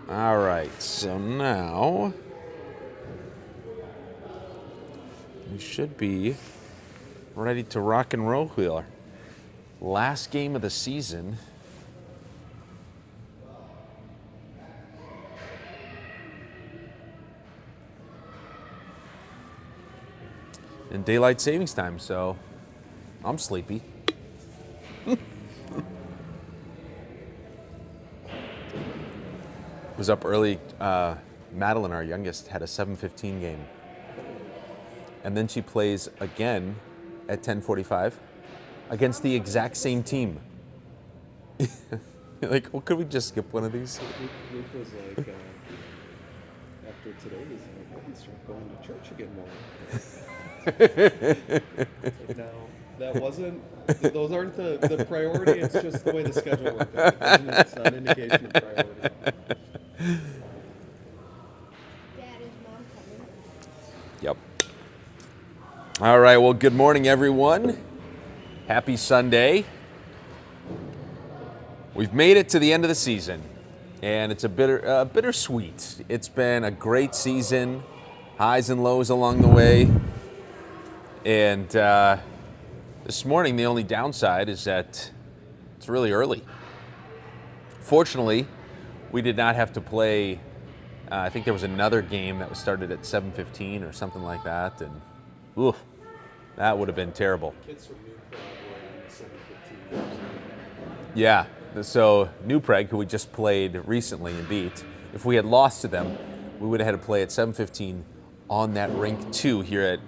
All right, so now we should be ready to rock and roll here. Last game of the season. In daylight savings time, so I'm sleepy. Was up early. Madeline, our youngest, had a 7:15 game. And then she plays again at 10:45 against the exact same team. Like, well, could we just skip one of these? Luke was like, after today, he's like, I can start going to church again more. Like, no, that wasn't, those aren't the priority, it's just the way the schedule worked out. It's not an indication of priority. Dad, is Mom coming? Yep. All right, well, good morning, everyone. Happy Sunday. We've made it to the end of the season, and it's bittersweet. It's been a great season, highs and lows along the way. And this morning, the only downside is that it's really early. Fortunately, we did not have to play. I think there was another game that was started at 7:15 or something like that, and oof, that would have been terrible. Kids from New Prague were on the 7:15. Yeah, so New Prague, who we just played recently and beat, if we had lost to them, we would have had to play at 7:15 on that rink 2 here at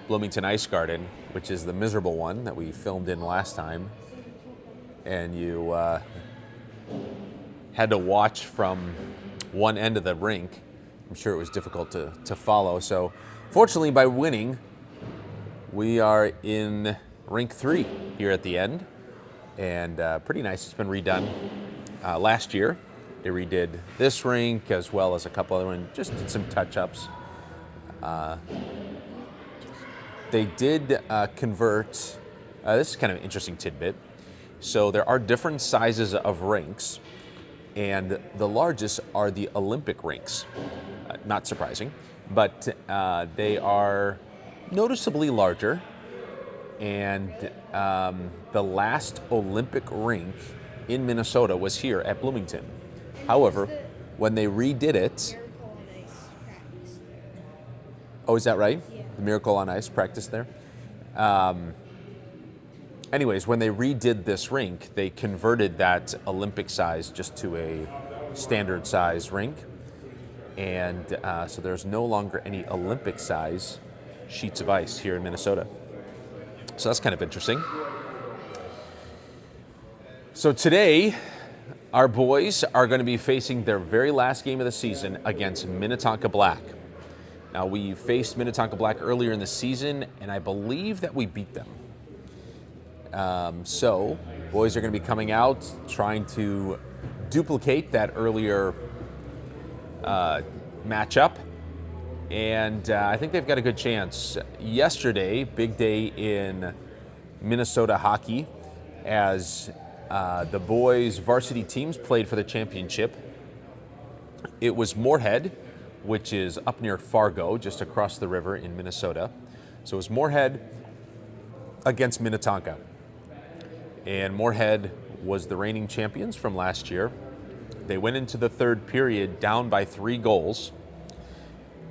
Bloomington Ice Garden, which is the miserable one that we filmed in last time. And you had to watch from one end of the rink. I'm sure it was difficult to follow. So fortunately, by winning, we are in rink 3 here at the end. And pretty nice. It's been redone last year. They redid this rink as well as a couple other ones, just did some touch-ups. They did convert, this is kind of an interesting tidbit. So there are different sizes of rinks, and the largest are the Olympic rinks. Not surprising, but they are noticeably larger. And the last Olympic rink in Minnesota was here at Bloomington. However, when they redid it, Miracle on Ice practice there. oh, is that right? Yeah. The Miracle on Ice practice there. Anyways, when they redid this rink, they converted that Olympic size just to a standard size rink. And so there's no longer any Olympic size sheets of ice here in Minnesota. So that's kind of interesting. So today, our boys are going to be facing their very last game of the season against Minnetonka Black. Now, we faced Minnetonka Black earlier in the season, and I believe that we beat them. So, boys are going to be coming out, trying to duplicate that earlier matchup. And I think they've got a good chance. Yesterday, big day in Minnesota hockey, as the boys' varsity teams played for the championship. It was Moorhead, which is up near Fargo, just across the river in Minnesota. So it was Moorhead against Minnetonka. And Moorhead was the reigning champions from last year. They went into the third period down by 3 goals.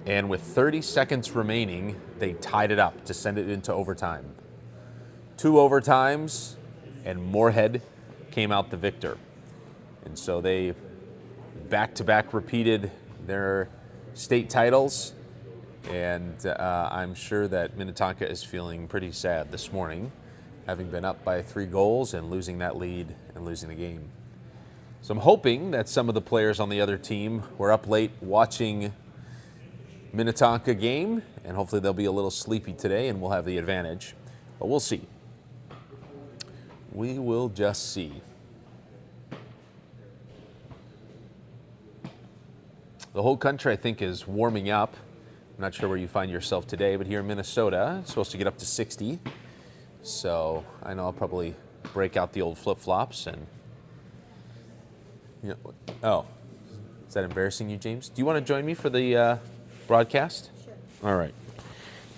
And with 30 seconds remaining, they tied it up to send it into overtime. 2 overtimes, and Moorhead came out the victor. And so they back-to-back repeated their state titles. And I'm sure that Minnetonka is feeling pretty sad this morning, having been up by 3 goals and losing that lead and losing the game. So I'm hoping that some of the players on the other team were up late watching Minnetonka game, and hopefully they'll be a little sleepy today and we'll have the advantage. But we'll see. We will just see. The whole country, I think, is warming up. I'm not sure where you find yourself today, but here in Minnesota, it's supposed to get up to 60. So I know I'll probably break out the old flip-flops and, you know, oh, Is that embarrassing you, James? Do you want to join me for the broadcast? Sure. All right.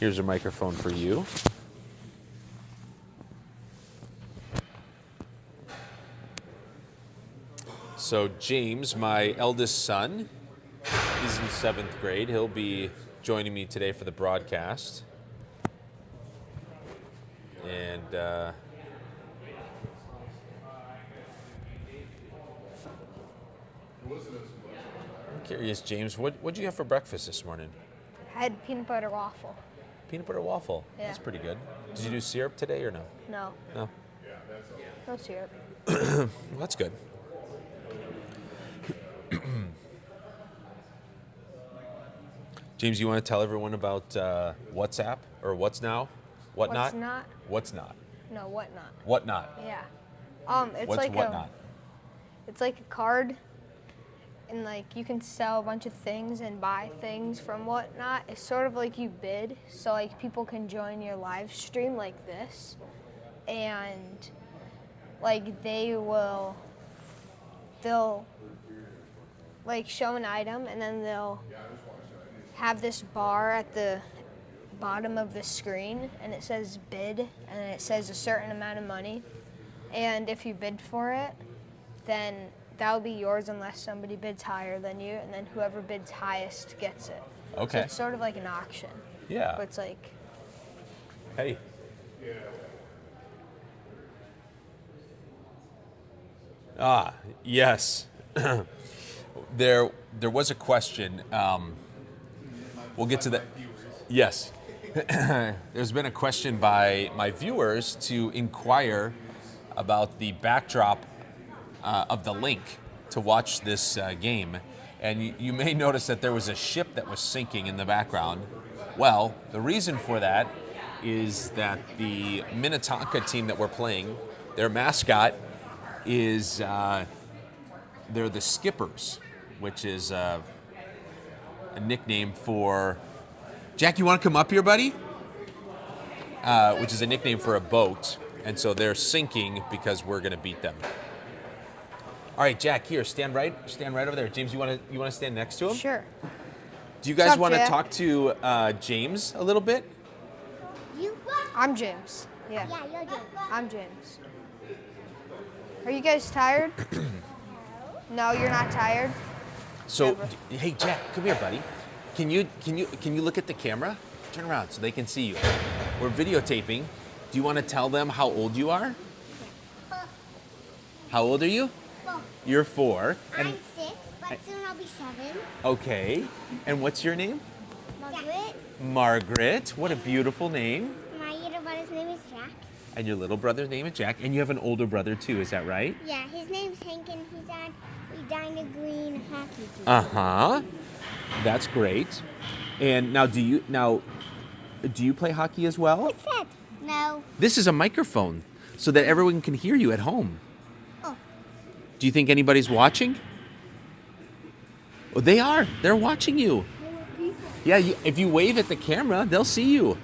Here's a microphone for you. So James, my eldest son, he's in 7th grade. He'll be joining me today for the broadcast. And I'm curious, James, what'd you have for breakfast this morning? I had peanut butter waffle. Peanut butter waffle. Yeah. That's pretty good. Did you do syrup today or no? No, No. no syrup. Well, that's good. James, you want to tell everyone about WhatsApp or what's now? What What's not? not? What's not? No, what not? What not? Yeah. It's What's like what not? it's like a card, and like you can sell a bunch of things and buy things from Whatnot. It's sort of like you bid, so like people can join your live stream like this, and like they'll like show an item, and then they'll have this bar at the bottom of the screen, and it says bid, and it says a certain amount of money, and if you bid for it, then that will be yours unless somebody bids higher than you, and then whoever bids highest gets it. Okay. So it's sort of like an auction, Yeah. but it's like, Hey. Ah, yes. There was a question. We'll get to that. Yes. There's been a question by my viewers to inquire about the backdrop of the link to watch this game. And you may notice that there was a ship that was sinking in the background. Well, the reason for that is that the Minnetonka team that we're playing, their mascot is, they're the Skippers, which is a nickname for, Jack, you want to come up here, buddy? Which is a nickname for a boat. And so they're sinking because we're going to beat them. All right, Jack, here, stand right over there. James, you want to stand next to him? sure. Do you guys What's up, want to Jack? talk to James a little bit? I'm James. Yeah, Yeah, you're good. I'm James. Are you guys tired? No, you're not tired? So, Never. hey, Jack, come here, buddy. Can you look at the camera? Turn around so they can see you. We're videotaping. Do you want to tell them how old you are? How old are you? 4. You're 4. I'm 6, but soon I'll be 7. Okay. And what's your name? Margaret. Margaret. What a beautiful name. My little brother's name is Jack. And your little brother's name is Jack. And you have an older brother too, is that right? Yeah, his name's Hank, and he's on Edina Green hockey team. Uh-huh. That's great. And now do you play hockey as well? What's that? No. This is a microphone so that everyone can hear you at home. Oh. Do you think anybody's watching? Oh, they are. They're watching you. Yeah, if you wave at the camera, they'll see you.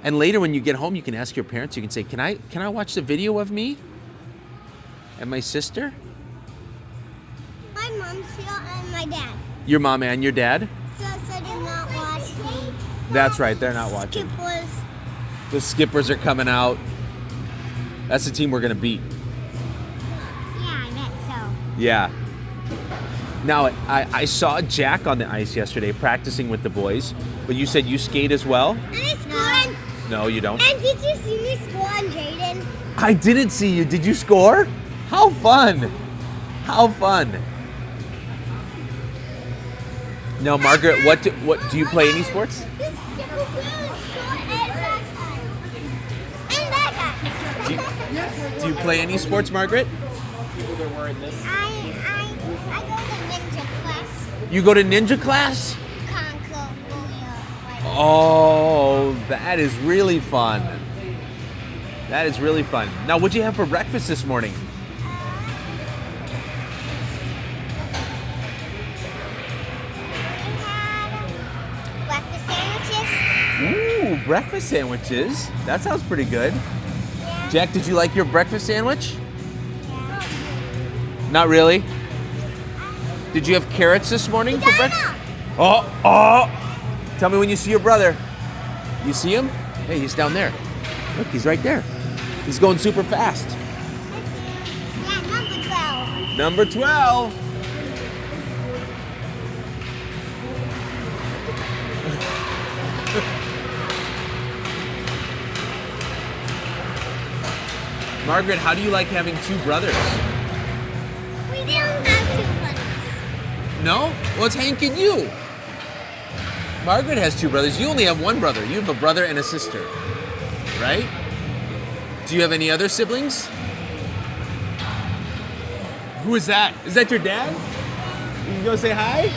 And later when you get home, you can ask your parents, you can say, can I watch the video of me and my sister? My mom's here and my dad. Your mom and your dad? So do not watch the That's right, they're not watching. Skippers. The Skippers are coming out. That's the team we're going to beat. Yeah, I bet so. Yeah. Now, I saw Jack on the ice yesterday practicing with the boys, but you said you skate as well? And I scored. No, you don't. And did you see me score on Jaden? I didn't see you. Did you score? How fun. How fun. Now, Margaret, what do you play any sports? This skipper really short and that guy. Do you play any sports, Margaret? I go to ninja class. You go to ninja class? Conquer warrior. Oh, that is really fun. That is really fun. Now, what'd you have for breakfast this morning? Breakfast sandwiches. Ooh, breakfast sandwiches. That sounds pretty good. Yeah. Jack, did you like your breakfast sandwich? Yeah. Not really. Did you have carrots this morning for breakfast? Oh! Tell me when you see your brother. You see him? Hey, he's down there. Look, he's right there. He's going super fast. Yeah, Number number 12. 12. Margaret, how do you like having two brothers? We don't have 2 brothers. No? Well, it's Hank and you. Margaret has 2 brothers. You only have 1 brother. You have a brother and a sister, right? Do you have any other siblings? Who is that? Is that your dad? You can go say hi?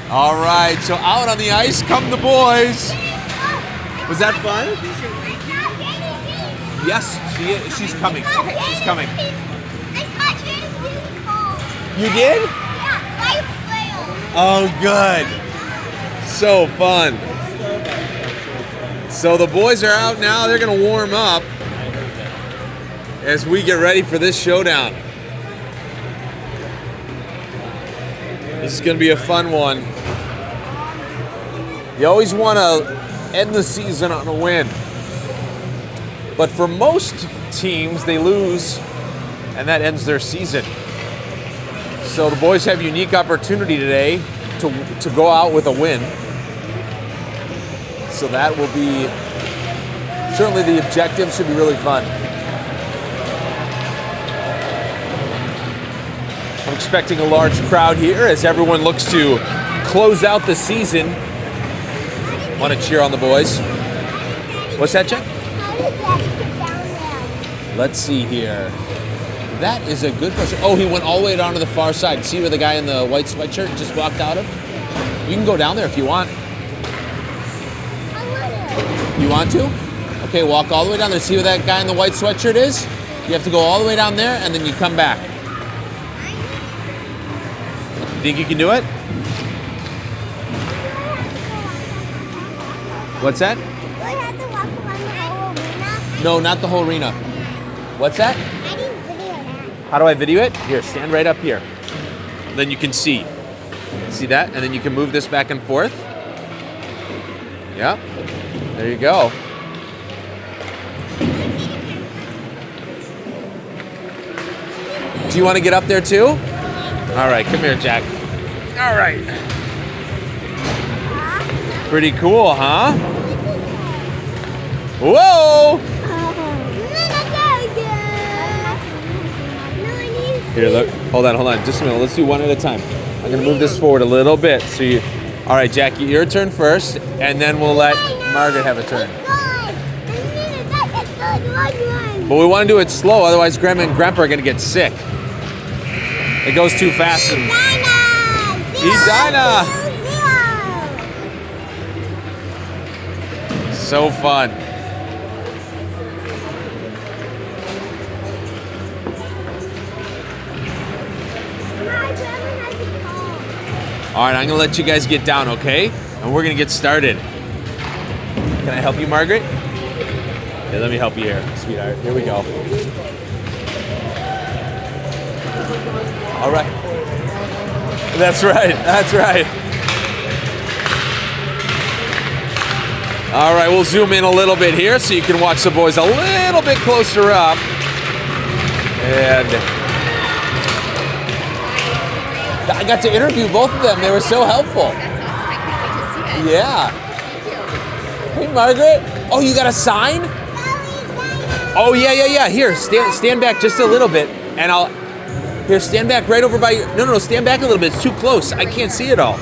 All right, so out on the ice come the boys. Was that fun? Yes, she's coming. She's coming. I saw Trinity Beautiful. You did? Yeah, I flailed. Oh, good. So fun. So the boys are out now. They're going to warm up as we get ready for this showdown. This is going to be a fun one. You always want to end the season on a win. But for most teams, they lose, and that ends their season. So the boys have a unique opportunity today to go out with a win. So that will be, certainly the objective should be really fun. I'm expecting a large crowd here as everyone looks to close out the season. Want to cheer on the boys? What's that, Jack? How did Daddy get down there? Let's see here. That is a good question. Oh, he went all the way down to the far side. See where the guy in the white sweatshirt just walked out of? You can go down there if you want. I want to. You want to? Okay, walk all the way down there. See where that guy in the white sweatshirt is? You have to go all the way down there and then you come back. Think you can do it? What's that? Do I have to walk around the whole arena? No, not the whole arena. What's that? I didn't video that. How do I video it? Here, stand right up here. Then you can see. See that? And then you can move this back and forth. Yep. There you go. Do you want to get up there too? All right, come here, Jack. All right. Pretty cool, huh? Whoa! Here, look. Hold on. Just a minute. Let's do one at a time. I'm gonna move this forward a little bit. So you. All right, Jackie, your turn first, and then we'll let Margaret have a turn. But we want to do it slow, otherwise Grandma and Grandpa are gonna get sick. It goes too fast. Edina! So fun. All right, I'm gonna let you guys get down, okay? And we're gonna get started. Can I help you, Margaret? Yeah, let me help you here, sweetheart. Here we go. All right. That's right, that's right. All right, we'll zoom in a little bit here so you can watch the boys a little bit closer up. And I got to interview both of them. They were so helpful. Yeah. Hey, Margaret. Oh, you got a sign? Oh, yeah. Here, stand back just a little bit, and I'll. Here, stand back right over by your. No, stand back a little bit. It's too close. I can't see it all.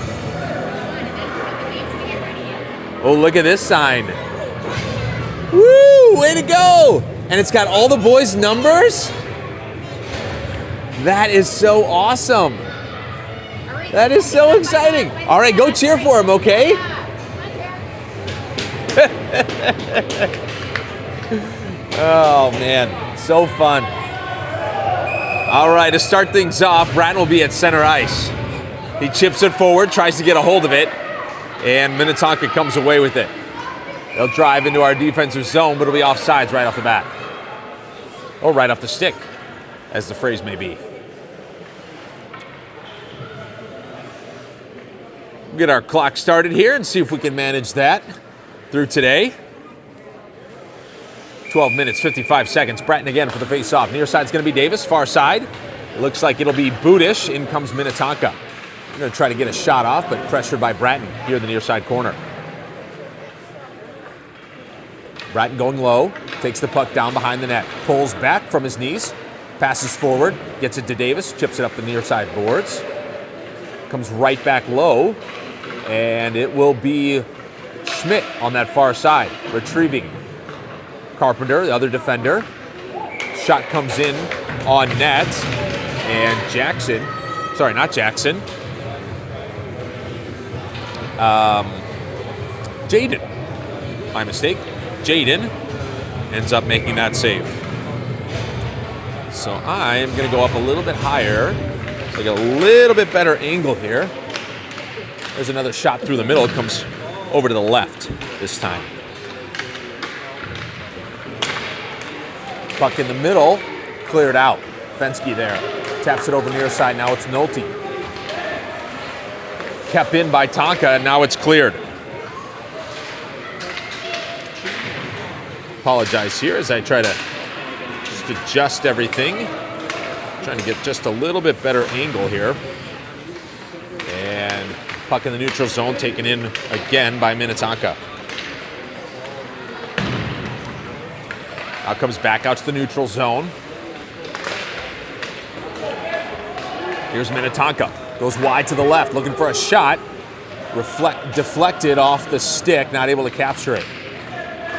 Oh, look at this sign. Woo! Way to go! And it's got all the boys' numbers. That is so awesome. That is so exciting. All right, go cheer for him, okay? Oh, man. So fun. All right, to start things off, Bratton will be at center ice. He chips it forward, tries to get a hold of it, and Minnetonka comes away with it. They'll drive into our defensive zone, but it'll be offsides right off the bat. Or right off the stick, as the phrase may be. We'll get our clock started here and see if we can manage that through today. 12 minutes, 55 seconds. Bratton again for the face-off. Near side's going to be Davis. Far side, it looks like it'll be Budish. In comes Minnetonka. We're going to try to get a shot off, but pressured by Bratton here in the near side corner. Bratton going low, takes the puck down behind the net, pulls back from his knees, passes forward, gets it to Davis, chips it up the near side boards, comes right back low, and it will be Schmidt on that far side, retrieving Carpenter, the other defender. Shot comes in on net, and Jackson, sorry, not Jackson, Jaden, my mistake. Jaden ends up making that save. So I'm going to go up a little bit higher, so I get a little bit better angle here. There's another shot through the middle. It comes over to the left this time. Puck in the middle, cleared out. Fensky there, taps it over near side. Now it's Nolte. Kept in by Tonka, and now it's cleared. Apologize here as I try to just adjust everything. Trying to get just a little bit better angle here. And puck in the neutral zone taken in again by Minnetonka. Now comes back out to the neutral zone. Here's Minnetonka. Goes wide to the left, looking for a shot. Deflected off the stick, not able to capture it.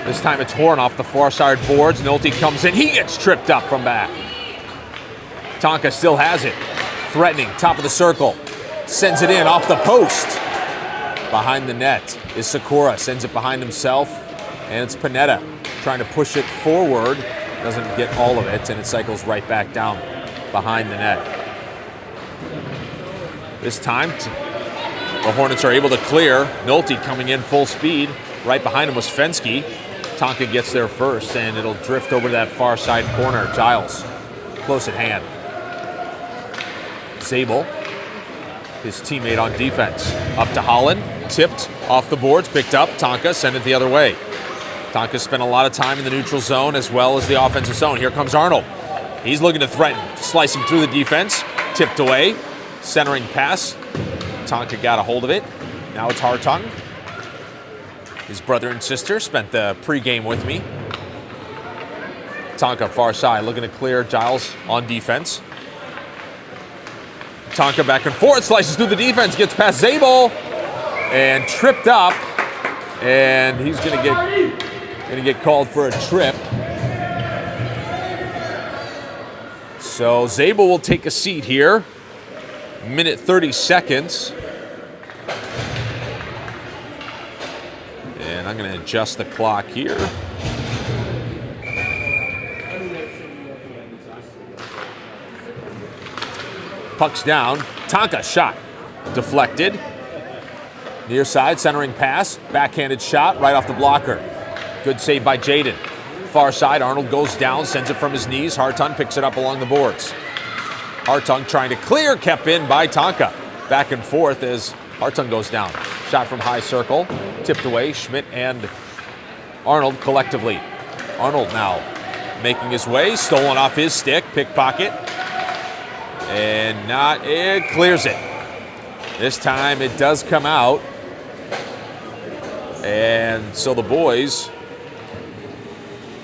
This time it's Horn off the far side boards. Nolte comes in. He gets tripped up from back. Tonka still has it. Threatening, top of the circle. Sends it in off the post. Behind the net is Sakura. Sends it behind himself. And it's Panetta trying to push it forward. Doesn't get all of it, and it cycles right back down behind the net. This time, the Hornets are able to clear. Nolte coming in full speed. Right behind him was Fensky. Tonka gets there first, and it'll drift over to that far side corner. Giles, close at hand. Zabel, his teammate on defense. Up to Holland, tipped off the boards, picked up. Tonka, send it the other way. Tonka spent a lot of time in the neutral zone as well as the offensive zone. Here comes Arnold. He's looking to threaten, slicing through the defense, tipped away, centering pass. Tonka got a hold of it. Now it's Hartung. His brother and sister spent the pregame with me. Tonka far side, looking to clear. Giles on defense. Tonka back and forth, slices through the defense, gets past Zabel, and tripped up. And he's gonna get called for a trip. So Zabel will take a seat here. Minute 30 seconds. And I'm going to adjust the clock here. Puck's down. Tonka shot. Deflected. Near side, centering pass. Backhanded shot right off the blocker. Good save by Jaden. Far side, Arnold goes down, sends it from his knees. Hartung picks it up along the boards. Hartung trying to clear, kept in by Tonka. Back and forth as Hartung goes down. Shot from high circle, tipped away. Schmidt and Arnold collectively. Arnold now making his way, stolen off his stick, pickpocket. And it clears it. This time it does come out. And so the boys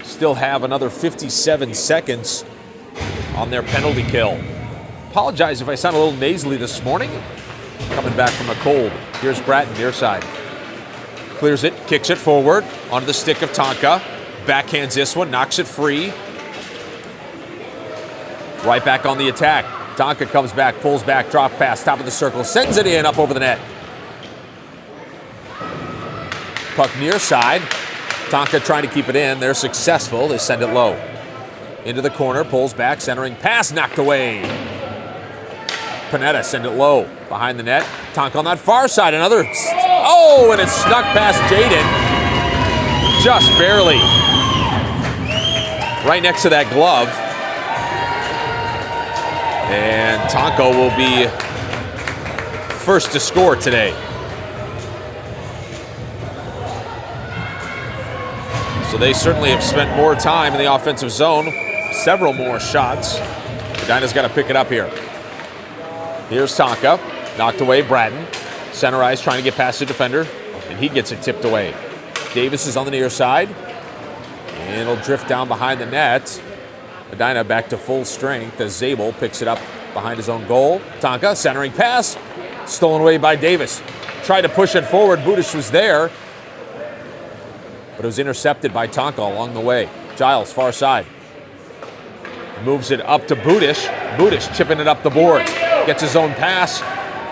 still have another 57 seconds on their penalty kill. Apologize if I sound a little nasally this morning. Coming back from a cold. Here's Bratton, near side. Clears it, kicks it forward onto the stick of Tonka. Backhands this one, knocks it free. Right back on the attack. Tonka comes back, pulls back, drop pass, top of the circle, sends it in, up over the net. Puck near side, Tonka trying to keep it in. They're successful. They send it low. Into the corner, pulls back, centering pass, knocked away. Panetta send it low. Behind the net. Tonka on that far side. Another. Oh, and it snuck past Jaden. Just barely. Right next to that glove. And Tonka will be first to score today. So they certainly have spent more time in the offensive zone. Several more shots. Edina's got to pick it up here. Here's Tonka. Knocked away Braden. Center ice trying to get past the defender. And he gets it tipped away. Davis is on the near side. And it'll drift down behind the net. Edina back to full strength as Zabel picks it up behind his own goal. Tonka, centering pass. Stolen away by Davis. Tried to push it forward. Budish was there. But it was intercepted by Tonka along the way. Giles, far side. Moves it up to Budish. Budish chipping it up the boards. Gets his own pass.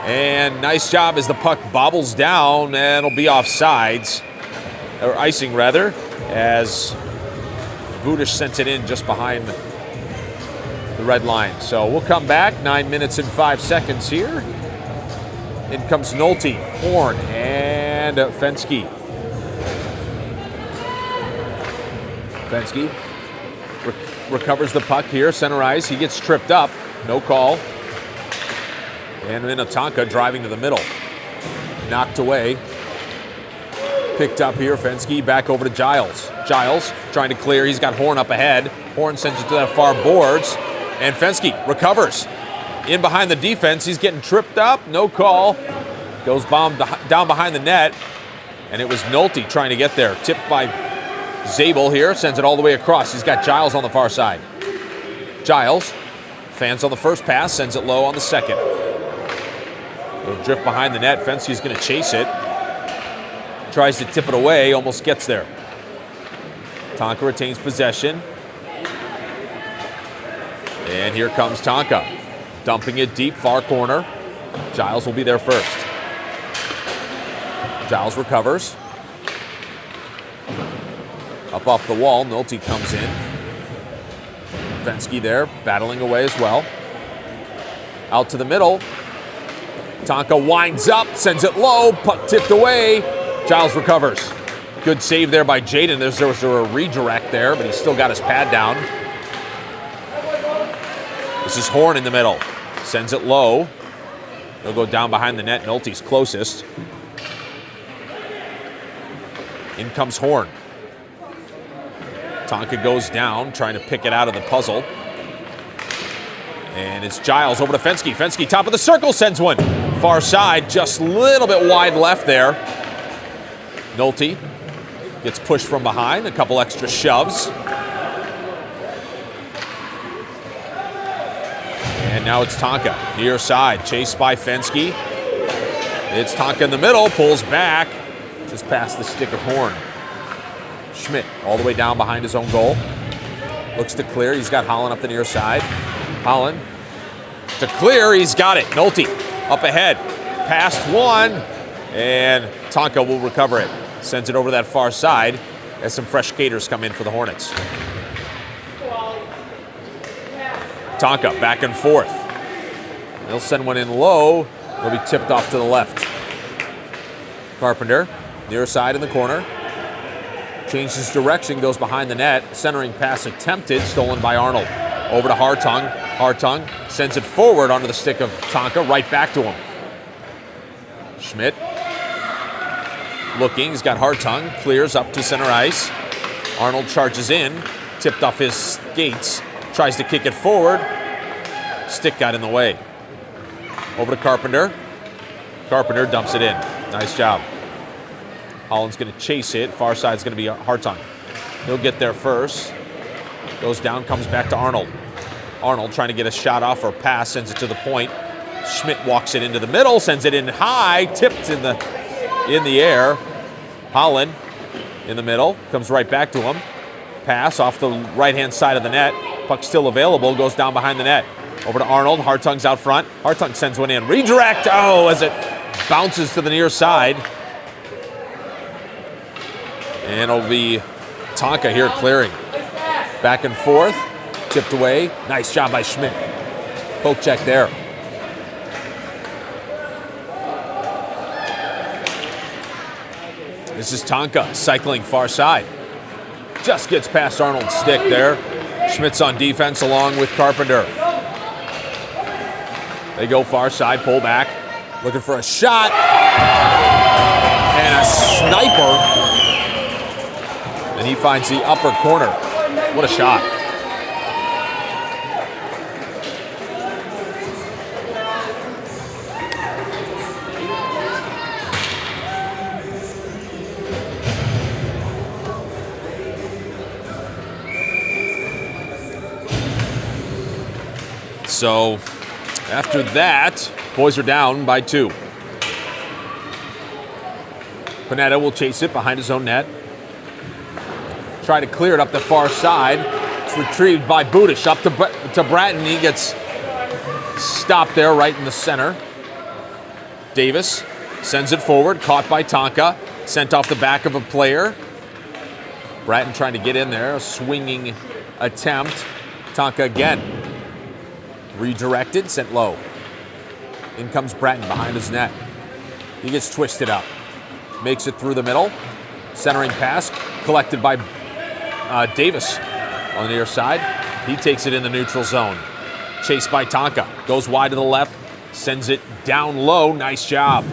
And nice job as the puck bobbles down. And it'll be offsides. Or icing, rather. As Budish sent it in just behind the red line. So we'll come back. 9 minutes and 5 seconds here. In comes Nolte, Horn, and Fensky. Fensky recovers the puck here, center ice. He gets tripped up, no call. And Minnetonka driving to the middle. Knocked away. Picked up here, Fensky back over to Giles. Giles trying to clear, he's got Horn up ahead. Horn sends it to the far boards. And Fensky recovers. In behind the defense, he's getting tripped up, no call. Goes down behind the net. And it was Nolte trying to get there. Tipped by Zabel here, sends it all the way across. He's got Giles on the far side. Giles fans on the first pass, sends it low on the second. It'll drift behind the net. Fensky's going to chase it. Tries to tip it away, almost gets there. Tonka retains possession. And here comes Tonka. Dumping it deep, far corner. Giles will be there first. Giles recovers. Up off the wall, Nolte comes in. Fensky there, battling away as well. Out to the middle. Tonka winds up, sends it low, puck tipped away. Giles recovers. Good save there by Jaden. There was a redirect there, but he's still got his pad down. This is Horn in the middle. Sends it low. He'll go down behind the net. Nolte's closest. In comes Horn. Tonka goes down, trying to pick it out of the puzzle. And it's Giles over to Fensky. Fensky, top of the circle, sends one. Far side, just a little bit wide left there. Nolte gets pushed from behind, a couple extra shoves. And now it's Tonka, near side, chased by Fensky. It's Tonka in the middle, pulls back, just past the stick of Horn. Schmidt all the way down behind his own goal. Looks to clear, he's got Holland up the near side. Holland to clear, he's got it. Nolte up ahead, past one, and Tonka will recover it. Sends it over that far side as some fresh skaters come in for the Hornets. Tonka back and forth. They'll send one in low. It'll be tipped off to the left. Carpenter, near side in the corner. Changes direction, goes behind the net. Centering pass attempted, stolen by Arnold. Over to Hartung. Hartung sends it forward onto the stick of Tonka, right back to him. Schmidt looking, he's got Hartung, clears up to center ice. Arnold charges in, tipped off his skates, tries to kick it forward. Stick got in the way. Over to Carpenter. Carpenter dumps it in. Nice job. Holland's going to chase it. Far side's going to be Hartung. He'll get there first. Goes down, comes back to Arnold. Arnold trying to get a shot off or pass, sends it to the point. Schmidt walks it into the middle, sends it in high, tipped in the air. Holland in the middle, comes right back to him. Pass off the right-hand side of the net. Puck still available, goes down behind the net. Over to Arnold, Hartung's out front. Hartung sends one in. Redirect, as it bounces to the near side. And it'll be Tonka here clearing. Back and forth, tipped away. Nice job by Schmidt. Poke check there. This is Tonka cycling far side. Just gets past Arnold's stick there. Schmidt's on defense along with Carpenter. They go far side, pull back, looking for a shot. And a sniper. And he finds the upper corner. What a shot. So after that, boys are down by 2. Panetta will chase it behind his own net. Try to clear it up the far side. It's retrieved by Budish up to Bratton. He gets stopped there right in the center. Davis sends it forward, caught by Tonka. Sent off the back of a player. Bratton trying to get in there, a swinging attempt. Tonka again. Redirected, sent low. In comes Bratton behind his net. He gets twisted up. Makes it through the middle. Centering pass collected by Davis on the near side. He takes it in the neutral zone. Chased by Tonka. Goes wide to the left. Sends it down low. Nice job.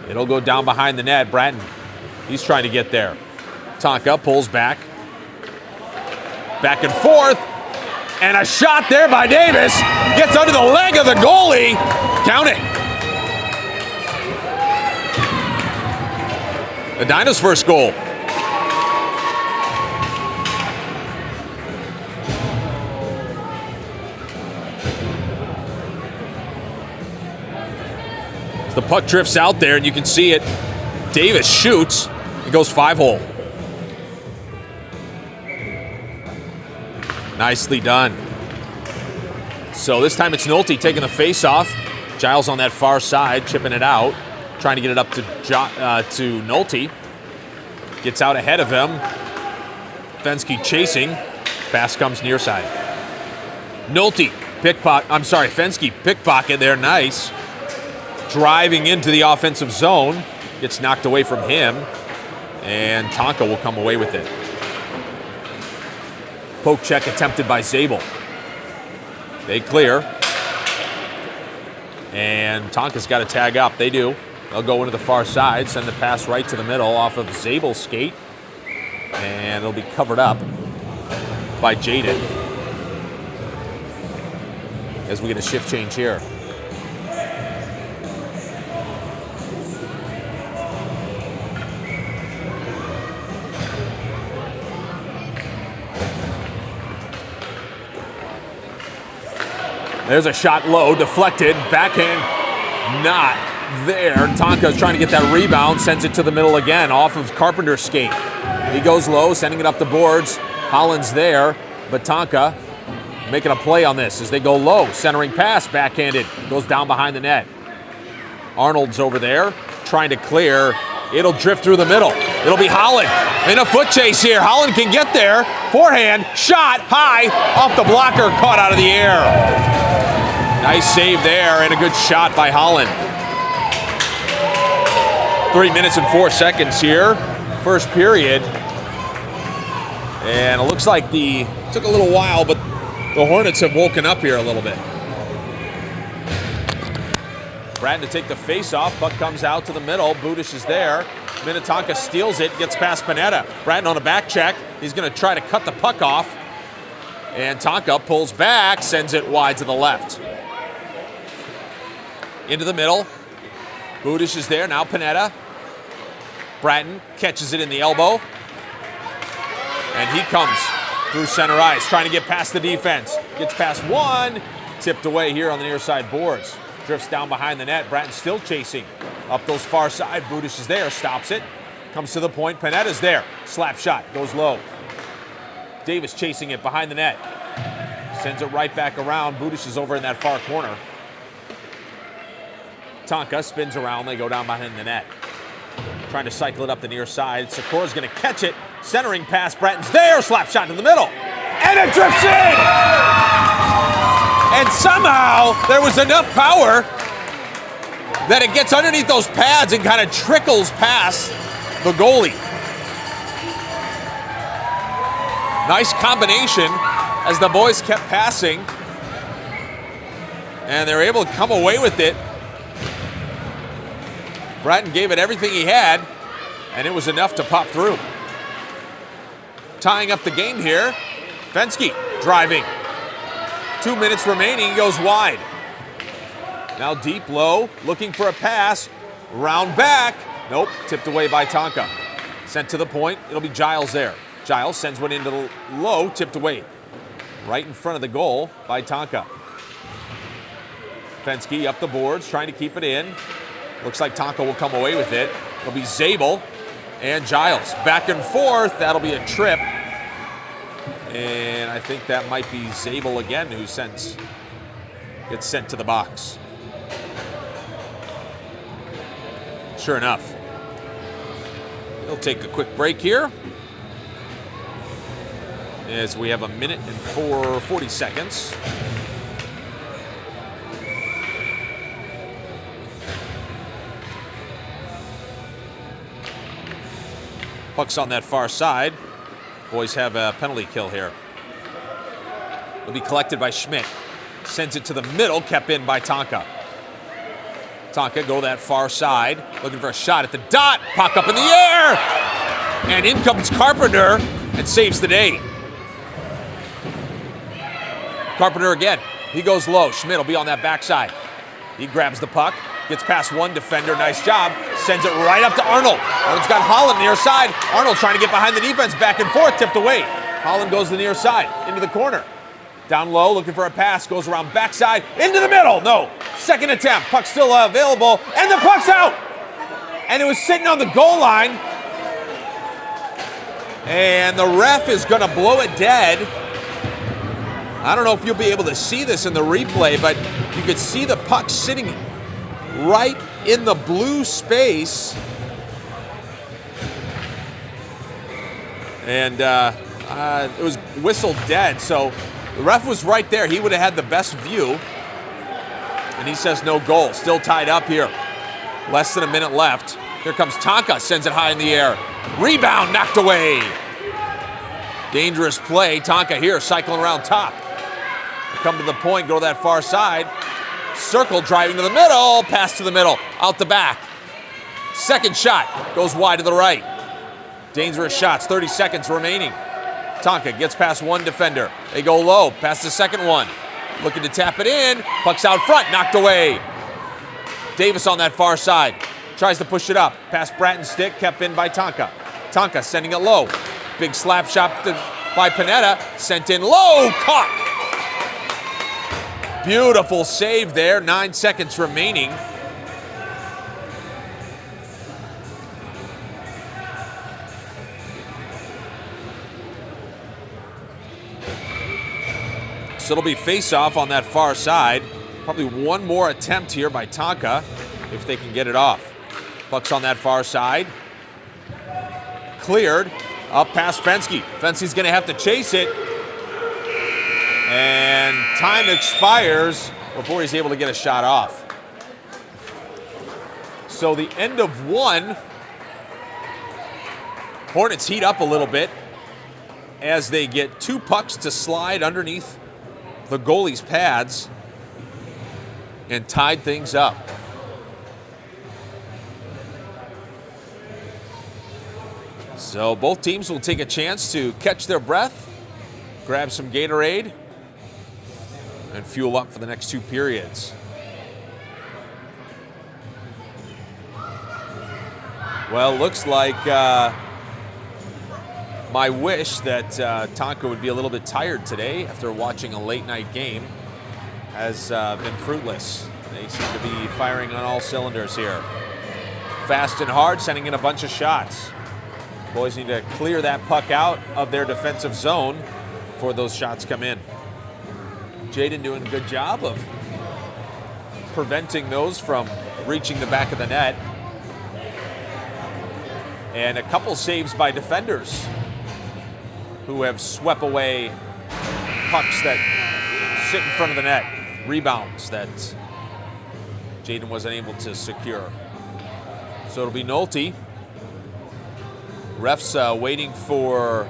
It'll go down behind the net. Bratton, he's trying to get there. Tonka pulls back. Back and forth. And a shot there by Davis. Gets under the leg of the goalie. Count it. Edina's first goal. The puck drifts out there, and you can see it. Davis shoots. It goes 5-hole. Nicely done. So this time it's Nolte taking the face-off. Giles on that far side, chipping it out. Trying to get it up to Nolte. Gets out ahead of him. Fensky chasing. Pass comes near side. Nolte, Fensky pickpocket there, nice. Driving into the offensive zone. Gets knocked away from him. And Tonka will come away with it. Poke check attempted by Zabel. They clear. And Tonka's got to tag up. They do. They'll go into the far side, send the pass right to the middle off of Zabel's skate. And it'll be covered up by Jaden. As we get a shift change here. There's a shot low, deflected, backhand, not there. Tonka's trying to get that rebound, sends it to the middle again, off of Carpenter's skate. He goes low, sending it up the boards. Holland's there, but Tonka making a play on this as they go low. Centering pass, backhanded, goes down behind the net. Arnold's over there, trying to clear. It'll drift through the middle. It'll be Holland in a foot chase here. Holland can get there. Forehand, shot, high, off the blocker, caught out of the air. Nice save there and a good shot by Holland. 3 minutes and 4 seconds here, first period. And it looks like it took a little while, but the Hornets have woken up here a little bit. Bratton to take the face-off. Puck comes out to the middle. Budish is there. Minnetonka steals it, gets past Panetta. Bratton on a back check. He's going to try to cut the puck off. And Tonka pulls back, sends it wide to the left. Into the middle. Budish is there. Now Panetta. Bratton catches it in the elbow. And he comes through center ice, trying to get past the defense. Gets past one. Tipped away here on the near side boards. Drifts down behind the net. Bratton still chasing. Up those far side. Budish is there. Stops it. Comes to the point. Panetta's there. Slap shot. Goes low. Davis chasing it behind the net. Sends it right back around. Budish is over in that far corner. Tonka spins around. They go down behind the net. Trying to cycle it up the near side. Sikora's going to catch it. Centering pass. Bratton's there. Slap shot to the middle. And it drifts in! And somehow there was enough power that it gets underneath those pads and kind of trickles past the goalie. Nice combination as the boys kept passing. And they're able to come away with it. Bratton gave it everything he had, and it was enough to pop through. Tying up the game here, Fensky driving. 2 minutes remaining, he goes wide. Now deep low, looking for a pass. Round back. Nope, tipped away by Tonka. Sent to the point, it'll be Giles there. Giles sends one into the low, tipped away. Right in front of the goal by Tonka. Fensky up the boards, trying to keep it in. Looks like Tonka will come away with it. It'll be Zabel and Giles. Back and forth, that'll be a trip. And I think that might be Zabel again who gets sent to the box. Sure enough. He'll take a quick break here as we have 1 minute and 40 seconds. Puck's on that far side. Boys have a penalty kill here. It'll be collected by Schmidt. Sends it to the middle, kept in by Tonka. Tonka go that far side, looking for a shot at the dot. Puck up in the air! And in comes Carpenter and saves the day. Carpenter again. He goes low. Schmidt will be on that backside. He grabs the puck, gets past one defender. Nice job. Sends it right up to Arnold. Arnold's got Holland near side. Arnold trying to get behind the defense. Back and forth, tipped away. Holland goes to the near side, into the corner. Down low, looking for a pass. Goes around backside, into the middle. No. Second attempt. Puck still available. And the puck's out. And it was sitting on the goal line. And the ref is going to blow it dead. I don't know if you'll be able to see this in the replay, but you could see the puck sitting right in the blue space. And it was whistled dead, so the ref was right there. He would have had the best view. And he says no goal. Still tied up here. Less than a minute left. Here comes Tonka, sends it high in the air. Rebound knocked away. Dangerous play. Tonka here cycling around top. Come to the point, go to that far side. Circle driving to the middle, pass to the middle, out the back. Second shot goes wide to the right. Dangerous shots, 30 seconds remaining. Tonka gets past one defender. They go low, past the second one. Looking to tap it in, puck's out front, knocked away. Davis on that far side, tries to push it up. Past Bratton's stick, kept in by Tonka. Tonka sending it low. Big slap shot by Panetta, sent in low, caught. Beautiful save there, 9 seconds remaining. So it'll be face-off on that far side. Probably one more attempt here by Tonka if they can get it off. Puck's on that far side. Cleared, up past Fensky. Fensky's gonna have to chase it. And time expires before he's able to get a shot off. So the end of one. Hornets heat up a little bit as they get two pucks to slide underneath the goalie's pads and tied things up. So both teams will take a chance to catch their breath, grab some Gatorade, and fuel up for the next two periods. Well, looks like my wish that Tonka would be a little bit tired today after watching a late night game has been fruitless. They seem to be firing on all cylinders here. Fast and hard, sending in a bunch of shots. Boys need to clear that puck out of their defensive zone before those shots come in. Jaden doing a good job of preventing those from reaching the back of the net. And a couple saves by defenders who have swept away pucks that sit in front of the net. Rebounds that Jaden was unable to secure. So it'll be Nolte. Refs waiting for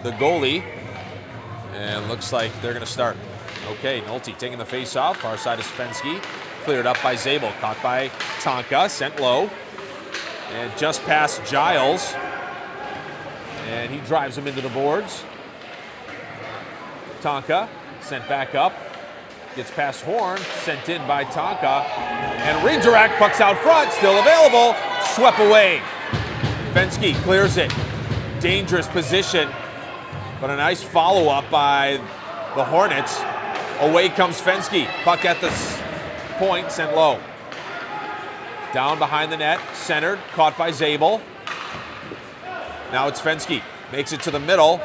the goalie. And looks like they're going to start. Okay, Nolte taking the face off. Far side is Fensky. Cleared up by Zabel. Caught by Tonka. Sent low. And just past Giles. And he drives him into the boards. Tonka sent back up. Gets past Horn. Sent in by Tonka. And redirect. Puck's out front. Still available. Swept away. Fensky clears it. Dangerous position. But a nice follow-up by the Hornets. Away comes Fensky. Puck at the point. Sent low. Down behind the net, centered, caught by Zabel. Now it's Fensky. Makes it to the middle.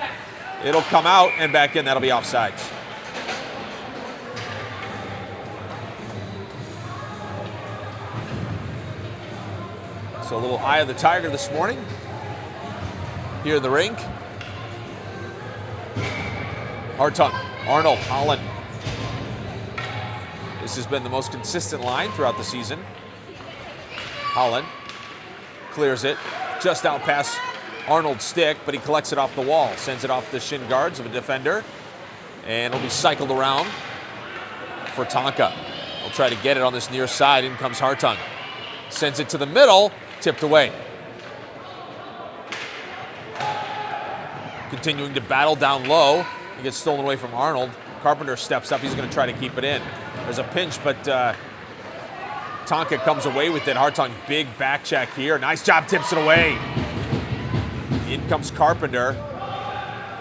It'll come out and back in. That'll be offsides. So a little eye of the tiger this morning here in the rink. Hartung, Arnold, Holland. This has been the most consistent line throughout the season. Holland clears it just out past Arnold's stick, but he collects it off the wall, sends it off the shin guards of a defender, and it'll be cycled around for Tonka. He'll try to get it on this near side. In comes Hartung. Sends it to the middle, tipped away. Continuing to battle down low. He gets stolen away from Arnold. Carpenter steps up. He's going to try to keep it in. There's a pinch, but Tonka comes away with it. Hartung, big back check here. Nice job, tips it away. In comes Carpenter.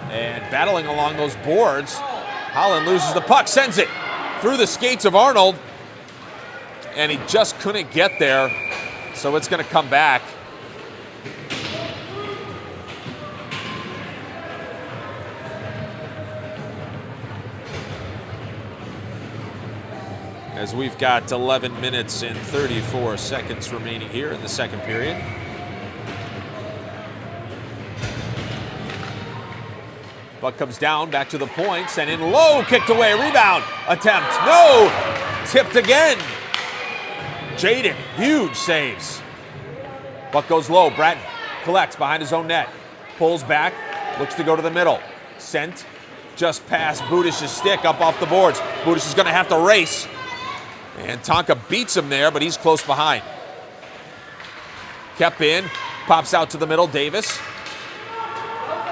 And battling along those boards, Holland loses the puck, sends it through the skates of Arnold. And he just couldn't get there, so it's going to come back. As we've got 11 minutes and 34 seconds remaining here in the second period. Puck comes down, back to the point, sent in low, kicked away, rebound, attempt, no, tipped again. Jaden, huge saves. Puck goes low, Bratton collects behind his own net, pulls back, looks to go to the middle, sent just past Budish's stick up off the boards. Budish is going to have to race. And Tonka beats him there, but he's close behind. Kept in, pops out to the middle, Davis.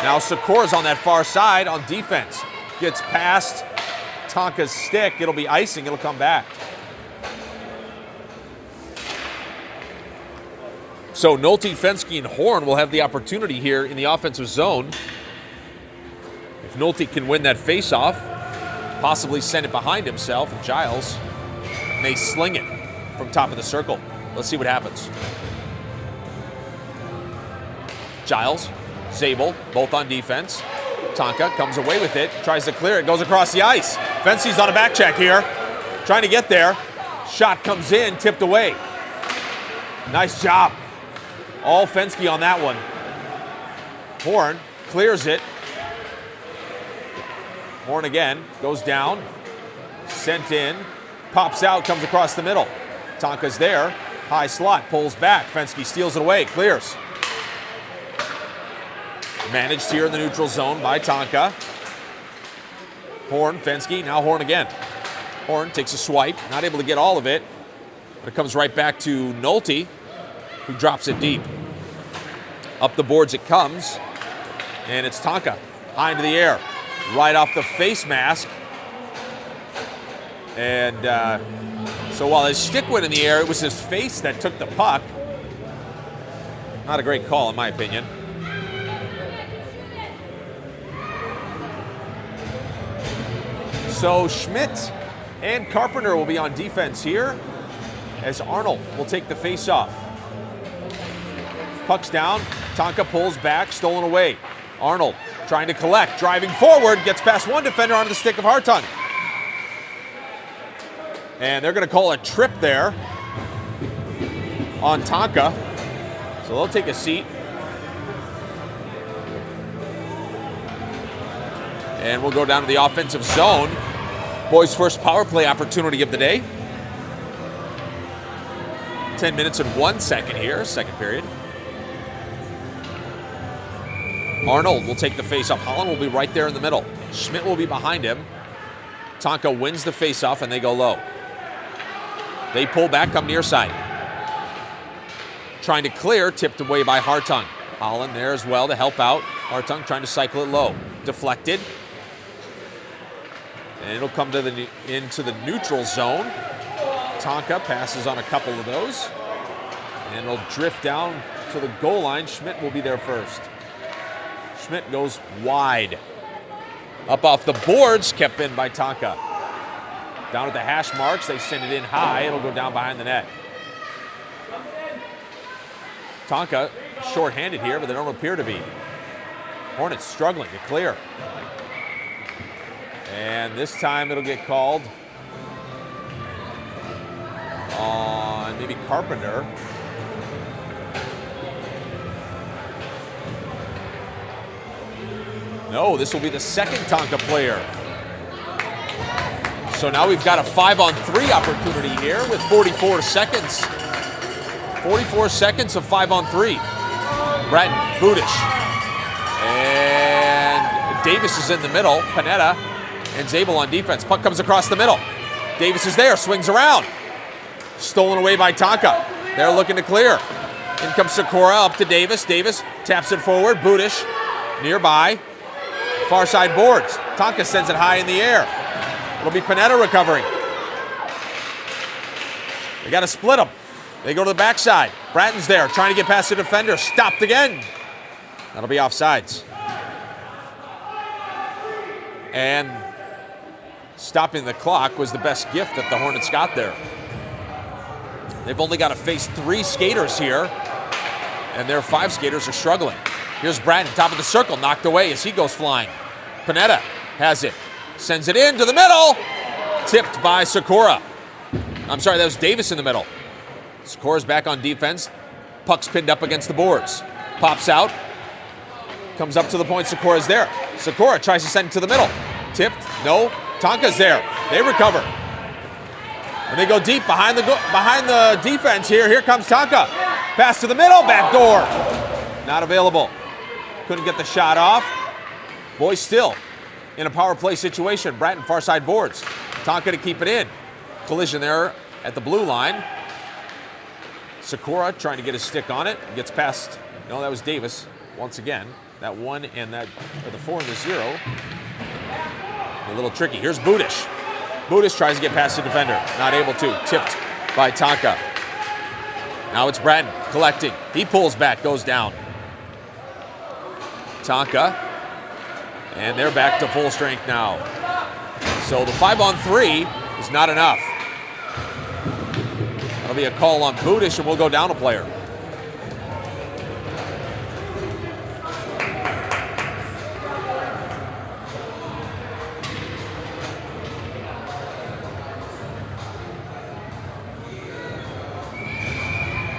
Now Sikor's on that far side on defense. Gets past Tonka's stick. It'll be icing, it'll come back. So Nolte, Fensky, and Horn will have the opportunity here in the offensive zone. If Nolte can win that face-off, possibly send it behind himself, and Giles may sling it from top of the circle. Let's see what happens. Giles, Zabel, both on defense. Tonka comes away with it, tries to clear it, goes across the ice. Fensky's on a back check here, trying to get there. Shot comes in, tipped away. Nice job. All Fensky on that one. Horn clears it. Horn again, goes down, sent in. Pops out, comes across the middle. Tonka's there. High slot, pulls back. Fensky steals it away, clears. Managed here in the neutral zone by Tonka. Horn, Fensky, now Horn again. Horn takes a swipe, not able to get all of it, but it comes right back to Nolte, who drops it deep. Up the boards it comes, and it's Tonka. High into the air, right off the face mask. And so while his stick went in the air, it was his face that took the puck. Not a great call, in my opinion. So Schmidt and Carpenter will be on defense here as Arnold will take the face-off. Puck's down, Tonka pulls back, stolen away. Arnold trying to collect, driving forward, gets past one defender onto the stick of Hartung. And they're going to call a trip there on Tonka. So they'll take a seat. And we'll go down to the offensive zone. Boys' first power play opportunity of the day. 10 minutes and 1 second here, second period. Arnold will take the face-off. Holland will be right there in the middle. Schmidt will be behind him. Tonka wins the face-off, and they go low. They pull back, come near side. Trying to clear, tipped away by Hartung. Holland there as well to help out. Hartung trying to cycle it low. Deflected. And it'll come to into the neutral zone. Tonka passes on a couple of those. And it'll drift down to the goal line. Schmidt will be there first. Schmidt goes wide. Up off the boards, kept in by Tonka. Down at the hash marks, they send it in high. It'll go down behind the net. Tonka short-handed here, but they don't appear to be. Hornets struggling to clear. And this time it'll get called on maybe Carpenter. No, this will be the second Tonka player. So now we've got a 5-on-3 opportunity here with 44 seconds. 44 seconds of 5-on-3. Bratton, Budish. And Davis is in the middle. Panetta and Zabel on defense. Puck comes across the middle. Davis is there, swings around. Stolen away by Tonka. They're looking to clear. In comes Sikora up to Davis. Davis taps it forward. Budish nearby. Far side boards. Tonka sends it high in the air. It'll be Panetta recovering. They got to split them. They go to the backside. Bratton's there, trying to get past the defender. Stopped again. That'll be offsides. And stopping the clock was the best gift that the Hornets got there. They've only got to face 3 skaters here, and their 5 skaters are struggling. Here's Bratton, top of the circle, knocked away as he goes flying. Panetta has it, sends it into the middle, tipped by Sikora. I'm sorry, that was Davis in the middle. Sikora's back on defense. Puck's pinned up against the boards. Pops out. Comes up to the point. Sikora's there. Sikora tries to send it to the middle. Tipped. No. Tonka's there. They recover. And they go deep behind the defense here. Here comes Tonka. Pass to the middle. Back door. Not available. Couldn't get the shot off. Boys still in a power play situation. Bratton far side boards. Tonka to keep it in. Collision there at the blue line. Sikora trying to get his stick on it. Gets past. No, that was Davis once again. That 1 and that, or the 4 and the 0. A little tricky. Here's Budish. Budish tries to get past the defender. Not able to. Tipped by Tonka. Now it's Bratton collecting. He pulls back, goes down. Tonka. And they're back to full strength now. So the 5-on-3 is not enough. That'll be a call on Budish, and we'll go down a player.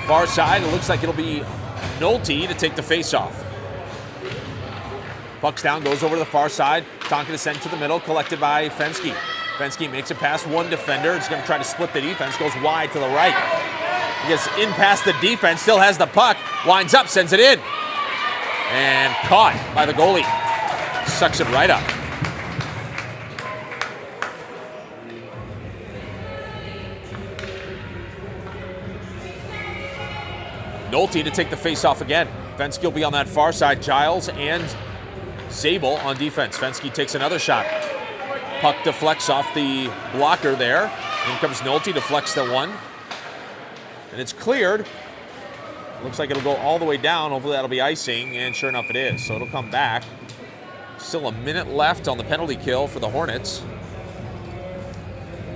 Far side, it looks like it'll be Nolte to take the face-off. Puck's down, goes over to the far side. Tonka to send to the middle, collected by Fensky. Fensky makes it past one defender. It's going to try to split the defense, goes wide to the right. He gets in past the defense, still has the puck, winds up, sends it in. And caught by the goalie. Sucks it right up. Nolte to take the face-off again. Fensky will be on that far side. Giles and Zabel on defense. Fensky takes another shot. Puck deflects off the blocker there. In comes Nolte, deflects the one. And it's cleared. Looks like it'll go all the way down. Hopefully that'll be icing, and sure enough it is. So it'll come back. Still a minute left on the penalty kill for the Hornets.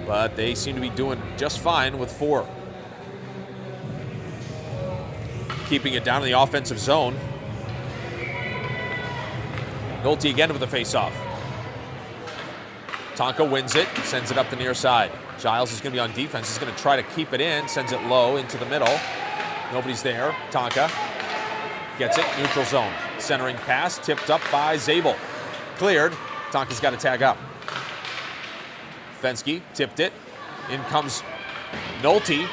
But they seem to be doing just fine with 4. Keeping it down in the offensive zone. Nolte again with the face-off. Tonka wins it, sends it up the near side. Giles is going to be on defense. He's going to try to keep it in, sends it low into the middle. Nobody's there. Tonka gets it, neutral zone. Centering pass, tipped up by Zabel. Cleared. Tonka's got to tag up. Fensky tipped it. In comes Nolte.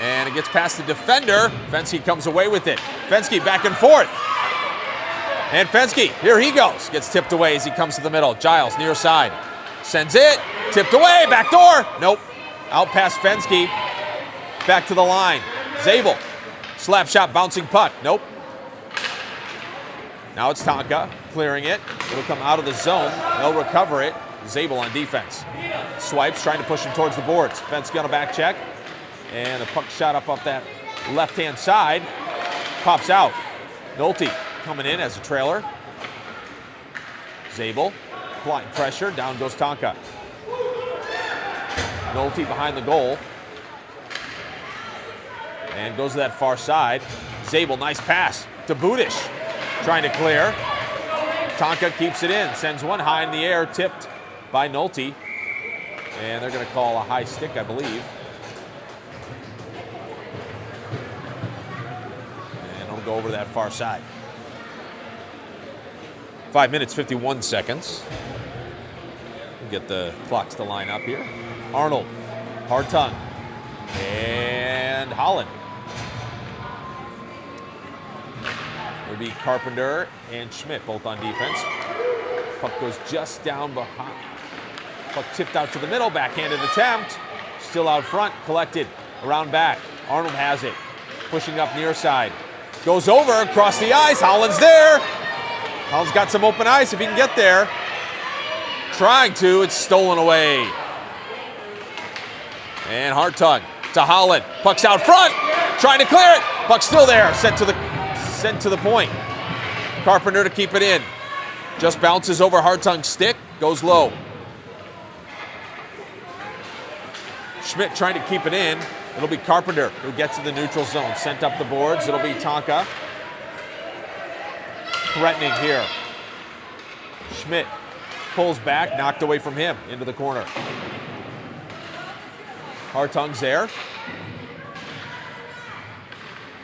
And it gets past the defender. Fensky comes away with it. Fensky back and forth. And Fensky, here he goes. Gets tipped away as he comes to the middle. Giles, near side. Sends it. Tipped away. Back door. Nope. Out past Fensky. Back to the line. Zabel. Slap shot, bouncing puck. Nope. Now it's Tonka clearing it. It'll come out of the zone. They'll recover it. Zabel on defense. Swipes, trying to push him towards the boards. Fensky on a back check. And the puck shot up off that left-hand side. Pops out. Nolte coming in as a trailer. Zabel, applying pressure. Down goes Tonka. Nolte behind the goal. And goes to that far side. Zabel, nice pass to Budish. Trying to clear. Tonka keeps it in. Sends one high in the air, tipped by Nolte. And they're going to call a high stick, I believe. And it'll go over that far side. 5 minutes, 51 seconds. We'll get the clocks to line up here. Arnold, Hartung, and Holland. It'll be Carpenter and Schmidt both on defense. Puck goes just down behind. Puck tipped out to the middle, backhanded attempt. Still out front, collected around back. Arnold has it, pushing up near side. Goes over, across the ice, Holland's there. Holland's got some open ice if he can get there. Trying to, it's stolen away. And Hartung to Holland. Puck's out front, trying to clear it. Puck's still there, sent to the point. Carpenter to keep it in. Just bounces over Hartung's stick, goes low. Schmidt trying to keep it in. It'll be Carpenter who gets to the neutral zone. Sent up the boards, it'll be Tonka. Threatening here. Schmidt pulls back, knocked away from him, into the corner. Hartung's there.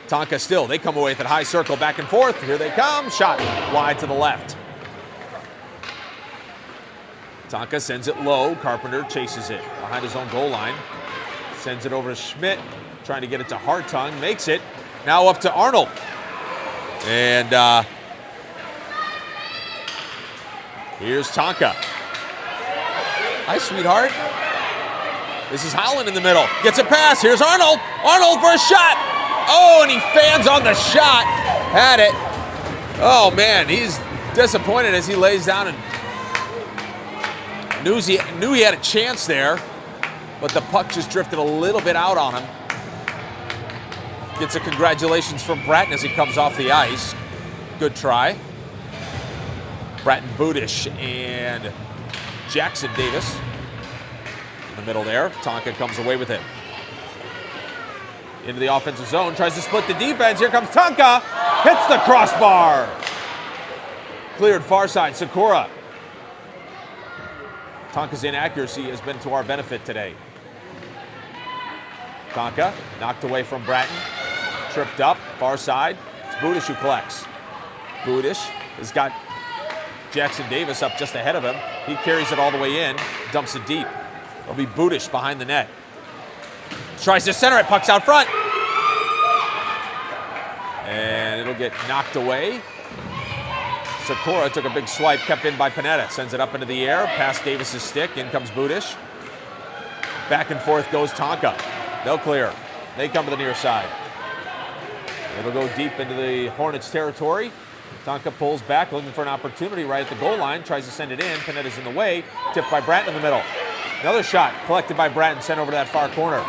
Tonka still, they come away with it, high circle, back and forth. Here they come, shot wide to the left. Tonka sends it low, Carpenter chases it behind his own goal line. Sends it over to Schmidt, trying to get it to Hartung, makes it. Now up to Arnold. And here's Tonka. Hi, sweetheart. This is Holland in the middle. Gets a pass, here's Arnold. Arnold for a shot. Oh, and he fans on the shot. Had it. Oh, man, he's disappointed as he lays down and knew he had a chance there, but the puck just drifted a little bit out on him. Gets a congratulations from Bratton as he comes off the ice. Good try. Bratton, Budish, and Jackson Davis in the middle there. Tonka comes away with it. Into the offensive zone, tries to split the defense. Here comes Tonka, hits the crossbar. Cleared far side, Sakura. Tonka's inaccuracy has been to our benefit today. Tonka knocked away from Bratton, tripped up, far side. It's Budish who collects. Budish has got Jackson Davis up just ahead of him. He carries it all the way in, dumps it deep. It'll be Budish behind the net. Tries to center it, puck's out front. And it'll get knocked away. Sakura took a big swipe, kept in by Panetta. Sends it up into the air, past Davis's stick. In comes Budish. Back and forth goes Tonka. They'll clear. They come to the near side. It'll go deep into the Hornets' territory. Tonka pulls back, looking for an opportunity right at the goal line. Tries to send it in. Panetta's in the way. Tipped by Bratton in the middle. Another shot collected by Bratton, sent over to that far corner.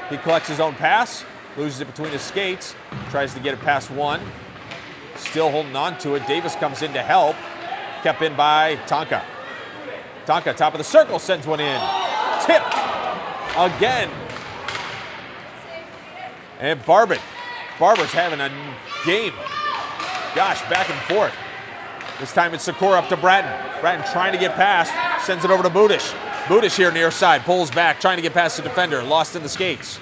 He collects his own pass, loses it between his skates, tries to get it past one. Still holding on to it. Davis comes in to help. Kept in by Tonka. Tonka, top of the circle, sends one in. Tipped again. And Barber's having a game. Gosh, back and forth. This time it's Sakura up to Bratton. Bratton trying to get past, sends it over to Budish. Budish here near side, pulls back, trying to get past the defender, lost in the skates.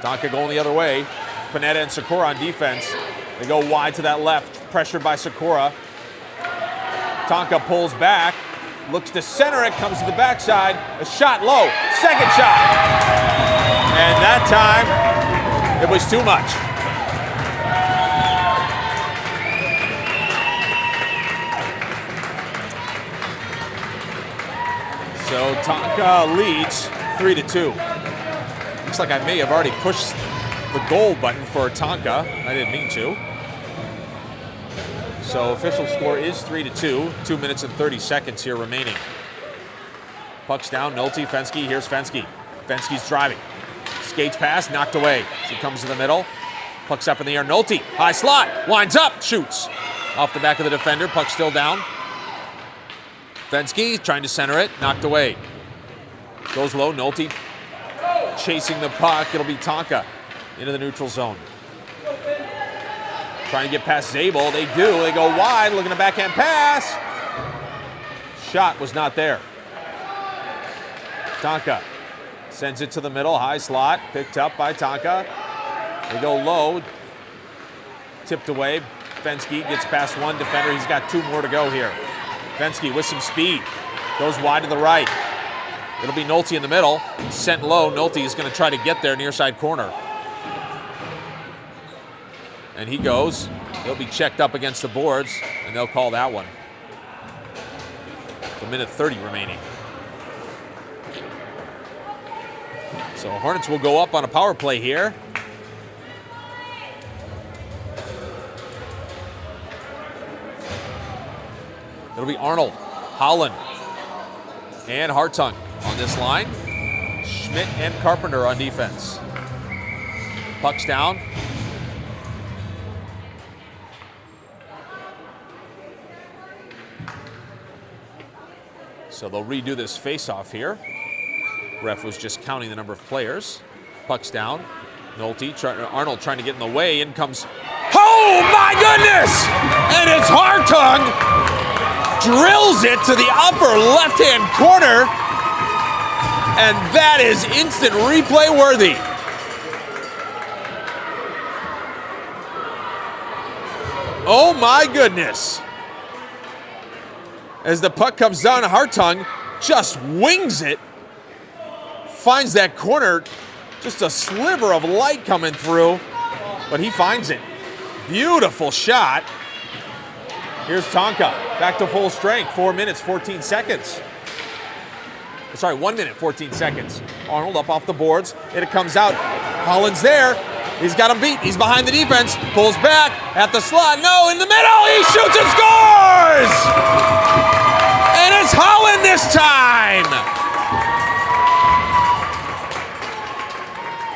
Tonka going the other way. Panetta and Sakura on defense. They go wide to that left, pressured by Sakura. Tonka pulls back, looks to center it, comes to the backside, a shot low, second shot. And that time, it was too much. So Tonka leads 3-2. Looks like I may have already pushed the goal button for Tonka. I didn't mean to. So official score is 3-2. 2 minutes and 30 seconds here remaining. Puck's down, Nolte, Fenske, here's Fenske. Fenske's driving. Skates past, knocked away. He comes to the middle. Puck's up in the air, Nolte, high slot, winds up, shoots. Off the back of the defender, puck still down. Fenske trying to center it, knocked away. Goes low, Nolte chasing the puck. It'll be Tonka into the neutral zone. Trying to get past Zabel. They do. They go wide, looking at a backhand pass. Shot was not there. Tonka sends it to the middle, high slot, picked up by Tonka. They go low, tipped away. Fenske gets past one defender. He's got 2 more to go here. Fenske with some speed, goes wide to the right. It'll be Nolte in the middle, sent low. Nolte is going to try to get there near side corner. And he goes. He'll be checked up against the boards, and they'll call that one. A minute 30 remaining. So Hornets will go up on a power play here. It'll be Arnold, Holland, and Hartung on this line. Schmidt and Carpenter on defense. Puck's down. So they'll redo this face-off here. Ref was just counting the number of players. Puck's down. Nolte, Arnold trying to get in the way. In comes, oh my goodness! And it's Hartung. Drills it to the upper left-hand corner. And that is instant replay worthy. Oh my goodness. As the puck comes down, Hartung just wings it. Finds that corner, just a sliver of light coming through, but he finds it. Beautiful shot. Here's Tonka, back to full strength, 4 minutes, 14 seconds. Sorry, 1 minute, 14 seconds. Arnold up off the boards, and it comes out. Holland's there, he's got him beat, he's behind the defense, pulls back at the slot, no, in the middle, he shoots and scores! And it's Holland this time!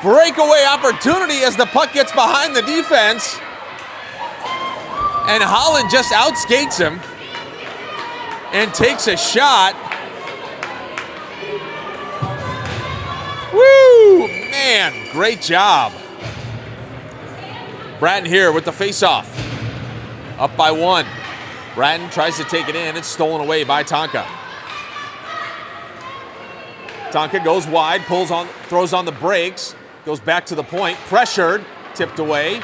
Breakaway opportunity as the puck gets behind the defense. And Holland just outskates him and takes a shot. Woo! Man, great job. Bratton here with the faceoff. Up by 1. Bratton tries to take it in. It's stolen away by Tonka. Tonka goes wide, pulls on, throws on the brakes, goes back to the point, pressured, tipped away.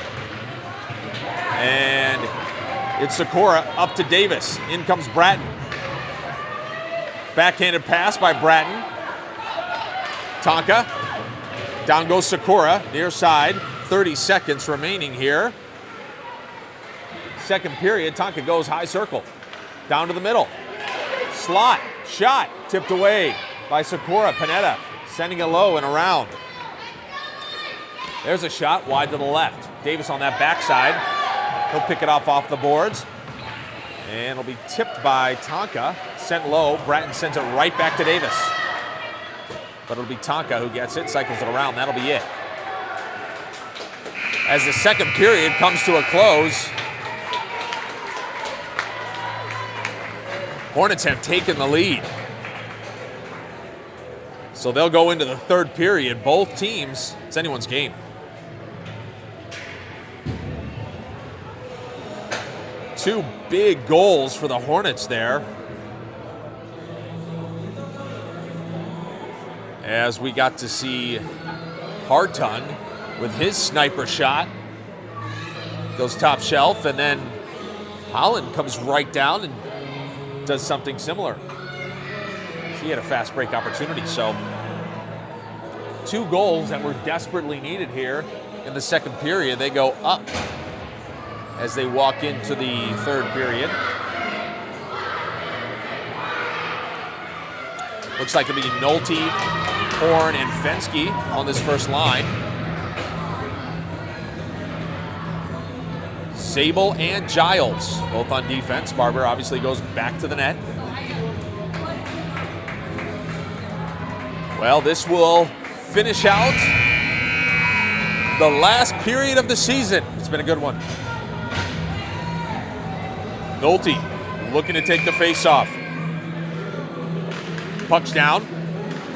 And it's Sikora up to Davis. In comes Bratton. Backhanded pass by Bratton. Tonka. Down goes Sikora, near side. 30 seconds remaining here. Second period, Tonka goes high circle. Down to the middle. Slot, shot, tipped away by Sikora. Panetta sending it low and around. There's a shot wide to the left. Davis on that backside. He'll pick it off the boards. And it'll be tipped by Tonka. Sent low. Bratton sends it right back to Davis. But it'll be Tonka who gets it, cycles it around. That'll be it. As the second period comes to a close, Hornets have taken the lead. So they'll go into the third period. Both teams, it's anyone's game. Two big goals for the Hornets there. As we got to see Hartung with his sniper shot. Goes top shelf, and then Holland comes right down and does something similar. He had a fast break opportunity, so 2 goals that were desperately needed here in the second period. They go up as they walk into the third period. Looks like it'll be Nolte, Horn, and Fensky on this first line. Zabel and Giles, both on defense. Barber obviously goes back to the net. Well, this will finish out the last period of the season. It's been a good one. Nolte looking to take the face-off. Puck's down,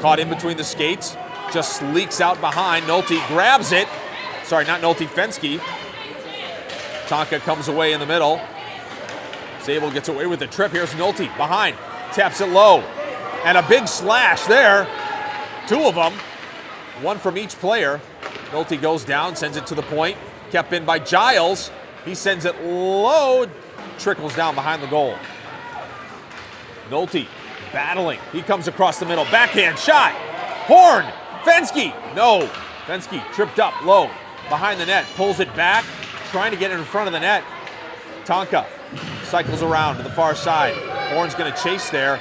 caught in between the skates, just leaks out behind. Nolte grabs it. Sorry, not Nolte, Fensky. Tonka comes away in the middle. Zabel gets away with the trip. Here's Nolte behind, taps it low. And a big slash there. 2 of them, 1 from each player. Nolte goes down, sends it to the point. Kept in by Giles. He sends it low, trickles down behind the goal. Nolte battling. He comes across the middle. Backhand shot. Horn. Fensky. No. Fensky tripped up low behind the net. Pulls it back. Trying to get it in front of the net. Tonka cycles around to the far side. Horn's going to chase there,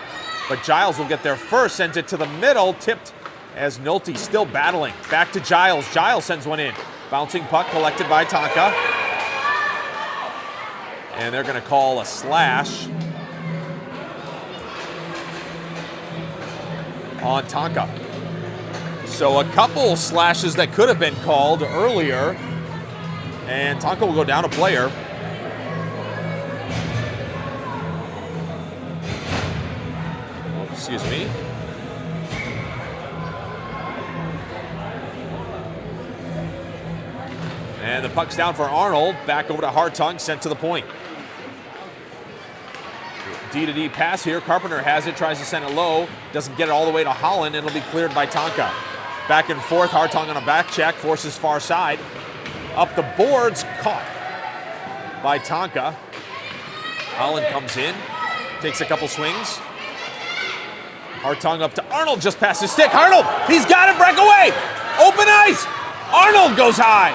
but Giles will get there first. Sends it to the middle. Tipped as Nolte still battling. Back to Giles. Giles sends one in. Bouncing puck collected by Tonka. And they're going to call a slash on Tonka. So a couple slashes that could have been called earlier. And Tonka will go down a player. Excuse me. And the puck's down for Arnold. Back over to Hartung, sent to the point. D-to-D pass here. Carpenter has it, tries to send it low. Doesn't get it all the way to Holland. It'll be cleared by Tonka. Back and forth. Hartung on a back check. Forces far side. Up the boards. Caught by Tonka. Holland comes in. Takes a couple swings. Hartung up to Arnold. Just past his stick. Arnold! He's got it. Breakaway! Open ice! Arnold goes high.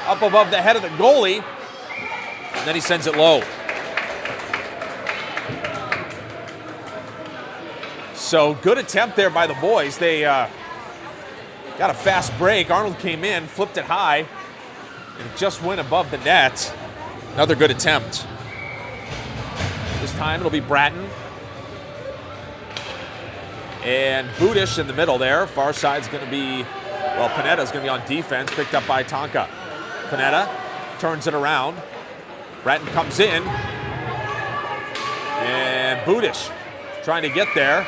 Up above the head of the goalie. And then he sends it low. So good attempt there by the boys. They got a fast break. Arnold came in, flipped it high, and it just went above the net. Another good attempt. This time it'll be Bratton. And Budish in the middle there. Far side's going to be, well, Panetta's going to be on defense, picked up by Tonka. Panetta turns it around. Bratton comes in. And Budish trying to get there.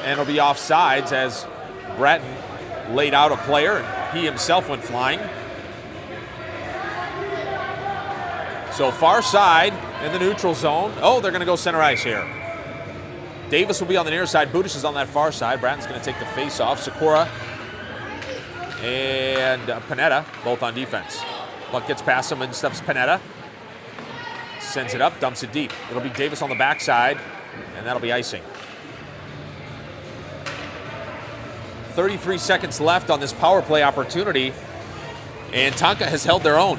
And it'll be offsides as Bratton laid out a player and he himself went flying. So far side in the neutral zone. Oh, they're going to go center ice here. Davis will be on the near side. Budish is on that far side. Bratton's going to take the face off. Sikora and Panetta both on defense. Puck gets past him and steps Panetta. Sends it up, dumps it deep. It'll be Davis on the backside, and that'll be icing. 33 seconds left on this power play opportunity, and Tonka has held their own.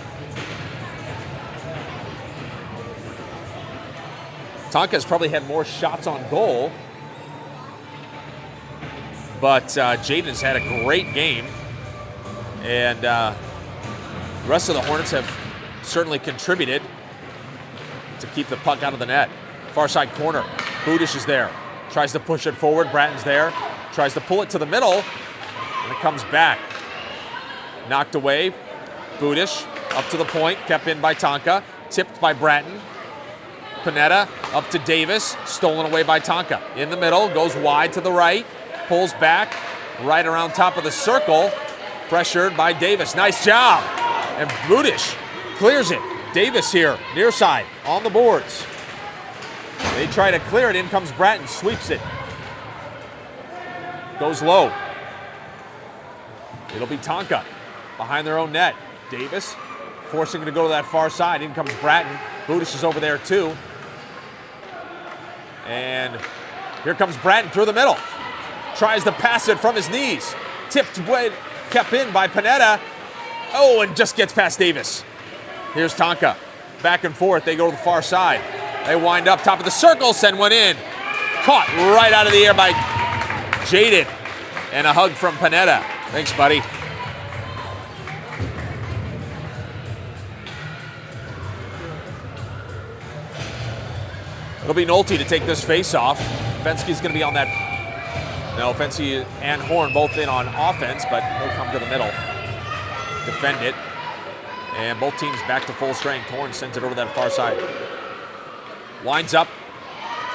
Tonka has probably had more shots on goal, but Jaden's had a great game, and the rest of the Hornets have certainly contributed to keep the puck out of the net. Far side corner, Budish is there, tries to push it forward, Bratton's there, tries to pull it to the middle, and it comes back. Knocked away, Budish up to the point, kept in by Tonka, tipped by Bratton. Panetta up to Davis, stolen away by Tonka. In the middle, goes wide to the right, pulls back, right around top of the circle, pressured by Davis. Nice job. And Budish clears it. Davis here, near side, on the boards. They try to clear it, in comes Bratton, sweeps it. Goes low. It'll be Tonka behind their own net. Davis forcing him to go to that far side. In comes Bratton. Budish is over there too. And here comes Bratton through the middle. Tries to pass it from his knees. Tipped away, kept in by Panetta. Oh, and just gets past Davis. Here's Tonka. Back and forth, they go to the far side. They wind up top of the circle, send one in. Caught right out of the air by Jaden. And a hug from Panetta. Thanks, buddy. It'll be Nolte to take this face off. Fenske's going to be on that. No, Fenske and Horn both in on offense, but he'll come to the middle. Defend it. And both teams back to full strength. Horn sends it over that far side. Winds up.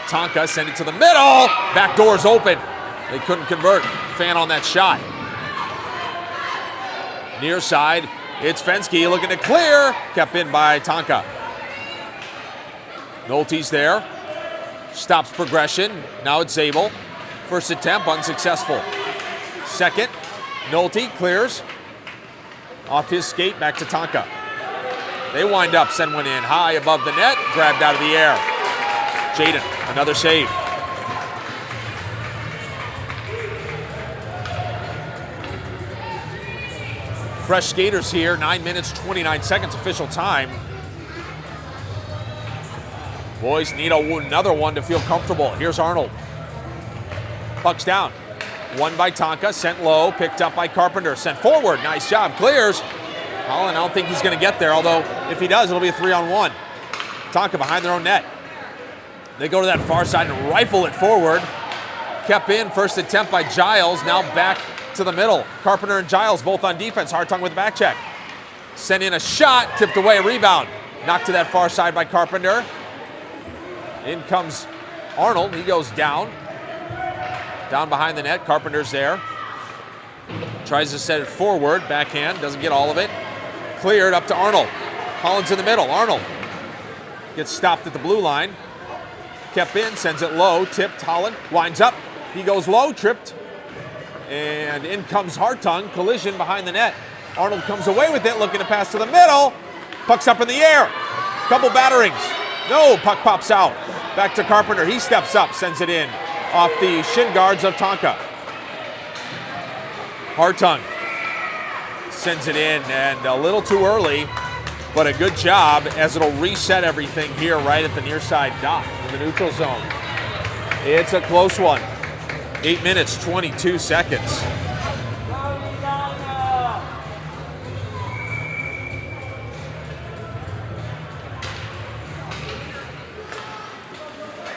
Tonka send it to the middle. Back door's open. They couldn't convert. Fan on that shot. Near side. It's Fenske looking to clear. Kept in by Tonka. Nolte's there. Stops progression. Now it's Zabel. First attempt unsuccessful. Second. Nolte clears. Off his skate, back to Tonka. They wind up, send one in high above the net, grabbed out of the air. Jaden, another save. Fresh skaters here, 9 minutes, 29 seconds official time. Boys need another one to feel comfortable. Here's Arnold. Puck's down. Won by Tonka, sent low, picked up by Carpenter, sent forward. Nice job, clears. Holland, I don't think he's going to get there, although if he does, it'll be a 3-on-1. Tonka behind their own net. They go to that far side and rifle it forward. Kept in, first attempt by Giles, now back to the middle. Carpenter and Giles both on defense, Hartung with the back check. Sent in a shot, tipped away, rebound. Knocked to that far side by Carpenter. In comes Arnold, he goes down. Down behind the net, Carpenter's there. Tries to set it forward, backhand, doesn't get all of it. Cleared up to Arnold. Holland's in the middle, Arnold gets stopped at the blue line. Kept in, sends it low, tipped, Holland winds up. He goes low, tripped. And in comes Hartung, collision behind the net. Arnold comes away with it, looking to pass to the middle. Puck's up in the air. Couple batterings. No, puck pops out. Back to Carpenter, he steps up, sends it in. Off the shin guards of Tonka. Hartung sends it in, and a little too early, but a good job as it'll reset everything here right at the near side dot in the neutral zone. It's a close one. 8 minutes, 22 seconds.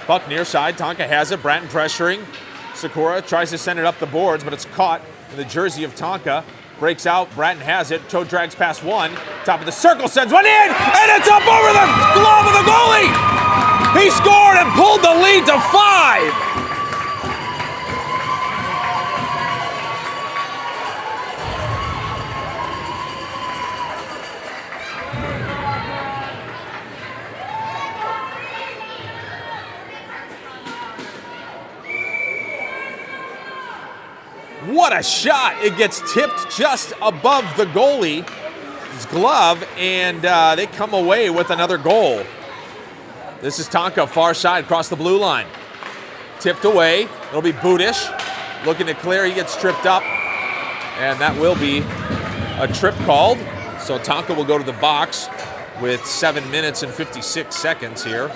Puck near side, Tonka has it, Bratton pressuring. Sakura tries to send it up the boards, but it's caught in the jersey of Tonka. Breaks out, Bratton has it, Toe drags past one. Top of the circle, sends one in, and it's up over the glove of the goalie! He scored and pulled the lead to 5! What a shot! It gets tipped just above the goalie's glove, and they come away with another goal. This is Tonka, far side, across the blue line. Tipped away. It'll be Budish looking to clear. He gets tripped up, and that will be a trip called. So Tonka will go to the box with 7 minutes and 56 seconds here.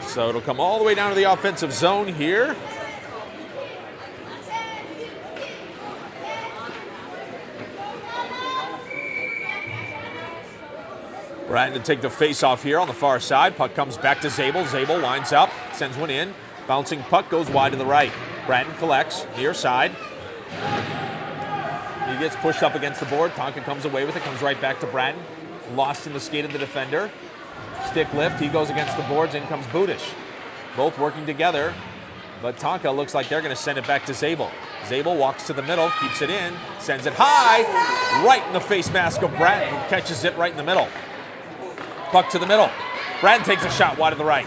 So it'll come all the way down to the offensive zone here. Bratton to take the face-off here on the far side. Puck comes back to Zabel. Zabel lines up, sends one in. Bouncing puck goes wide to the right. Bratton collects, near side. He gets pushed up against the board. Tonka comes away with it, comes right back to Bratton. Lost in the skate of the defender. Stick lift, he goes against the boards, in comes Budish. Both working together, but Tonka looks like they're going to send it back to Zabel. Zabel walks to the middle, keeps it in, sends it high, right in the face mask of Bratton, who catches it right in the middle. Puck to the middle. Bratton takes a shot wide to the right.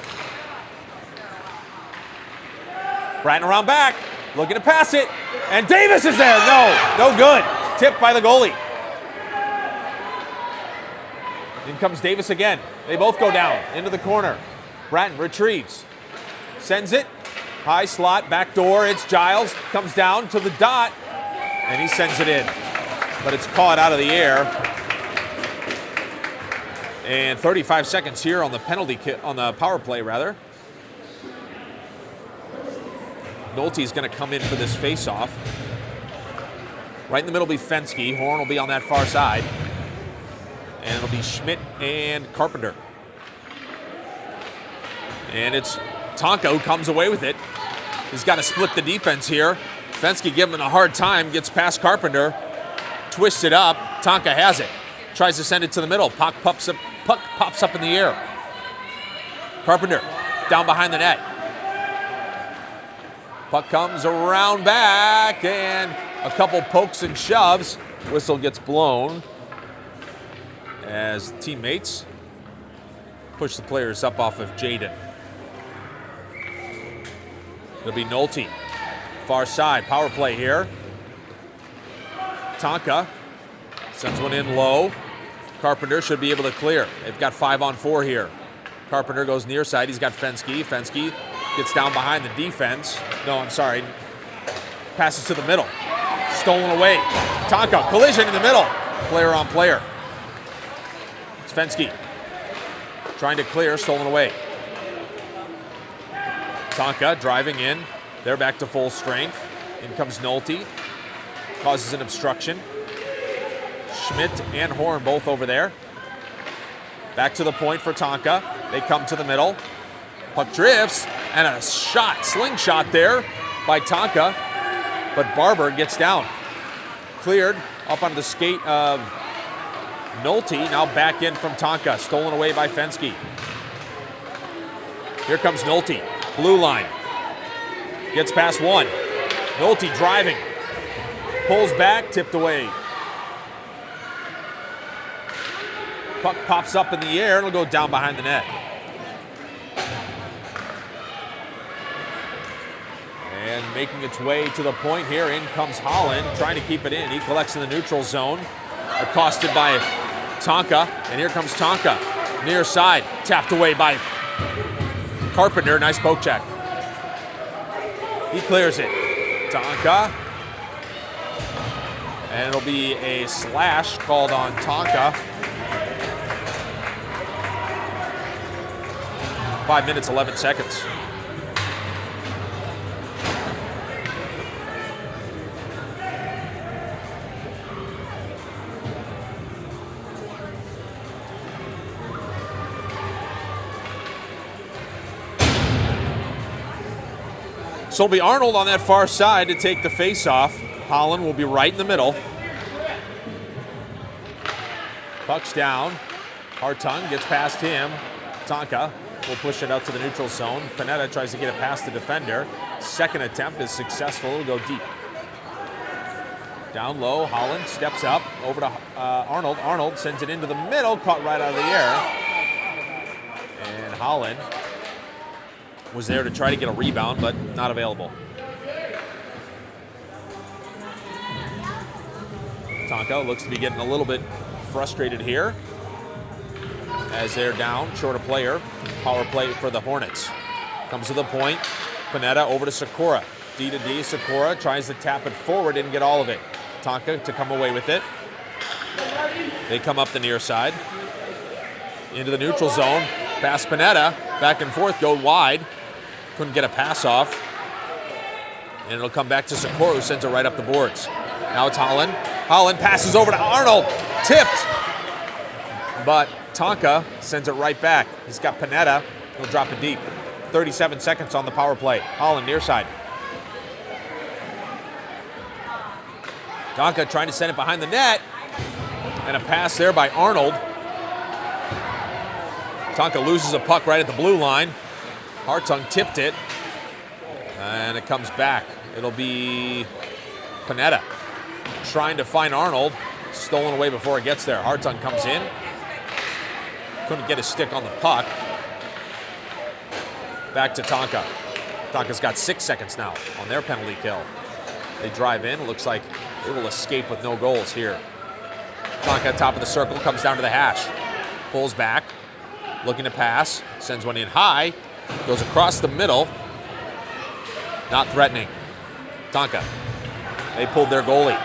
Bratton around back, looking to pass it, and Davis is there. No good. Tipped by the goalie. In comes Davis again. They both go down into the corner. Bratton retrieves, sends it, high slot, back door. It's Giles, comes down to the dot, and he sends it in. But it's caught out of the air. And 35 seconds here on the on the power play, rather. Nolte's going to come in for this face-off. Right in the middle will be Fensky. Horn will be on that far side. And it'll be Schmidt and Carpenter. And it's Tonka who comes away with it. He's got to split the defense here. Fensky giving him a hard time, gets past Carpenter, twists it up. Tonka has it. Tries to send it to the middle. Puck pops up in the air. Carpenter down behind the net. Puck comes around back, and a couple pokes and shoves. Whistle gets blown as teammates push the players up off of Jaden. It'll be Nolte. Far side, power play here. Tonka sends one in low. Carpenter should be able to clear. They've got 5-on-4 here. Carpenter goes near side. He's got Fensky. Fensky gets down behind the defense. No, I'm sorry. Passes to the middle. Stolen away. Tonka, collision in the middle. Player on player. It's Fensky. Trying to clear, stolen away. Tonka driving in. They're back to full strength. In comes Nolte. Causes an obstruction. Schmidt and Horn both over there. Back to the point for Tonka. They come to the middle. Puck drifts, and a shot, slingshot there by Tonka, but Barber gets down. Cleared up onto the skate of Nolte, now back in from Tonka, stolen away by Fensky. Here comes Nolte, blue line. Gets past one. Nolte driving. Pulls back, tipped away. Puck pops up in the air, and it'll go down behind the net. And making its way to the point here, in comes Holland, trying to keep it in. He collects in the neutral zone, accosted by Tonka, and here comes Tonka, near side, tapped away by Carpenter. Nice poke check. He clears it. Tonka, and it'll be a slash called on Tonka. 5 minutes, 11 seconds. So it'll be Arnold on that far side to take the face-off. Holland will be right in the middle. Puck's down. Hartung gets past him. Tonka will push it out to the neutral zone. Panetta tries to get it past the defender. Second attempt is successful. It'll go deep. Down low, Holland steps up over to Arnold. Arnold sends it into the middle, caught right out of the air. And Holland was there to try to get a rebound, but not available. Tonka looks to be getting a little bit frustrated here as they're down, short a player. Power play for the Hornets. Comes to the point. Panetta over to Sikora. D to D. Sikora tries to tap it forward, didn't get all of it. Tonka to come away with it. They come up the near side. Into the neutral zone. Pass Panetta. Back and forth, go wide. Couldn't get a pass off. And it'll come back to Sikora, who sends it right up the boards. Now it's Holland. Holland passes over to Arnold. Tipped. But Tonka sends it right back. He's got Panetta. He'll drop it deep. 37 seconds on the power play. Holland near side. Tonka trying to send it behind the net. And a pass there by Arnold. Tonka loses a puck right at the blue line. Hartung tipped it. And it comes back. It'll be Panetta trying to find Arnold. Stolen away before it gets there. Hartung comes in. Couldn't get his stick on the puck. Back to Tonka. Tonka's got 6 seconds now on their penalty kill. They drive in. Looks like they will escape with no goals here. Tonka, top of the circle, comes down to the hash. Pulls back, looking to pass. Sends one in high. Goes across the middle. Not threatening. Tonka. They pulled their goalie.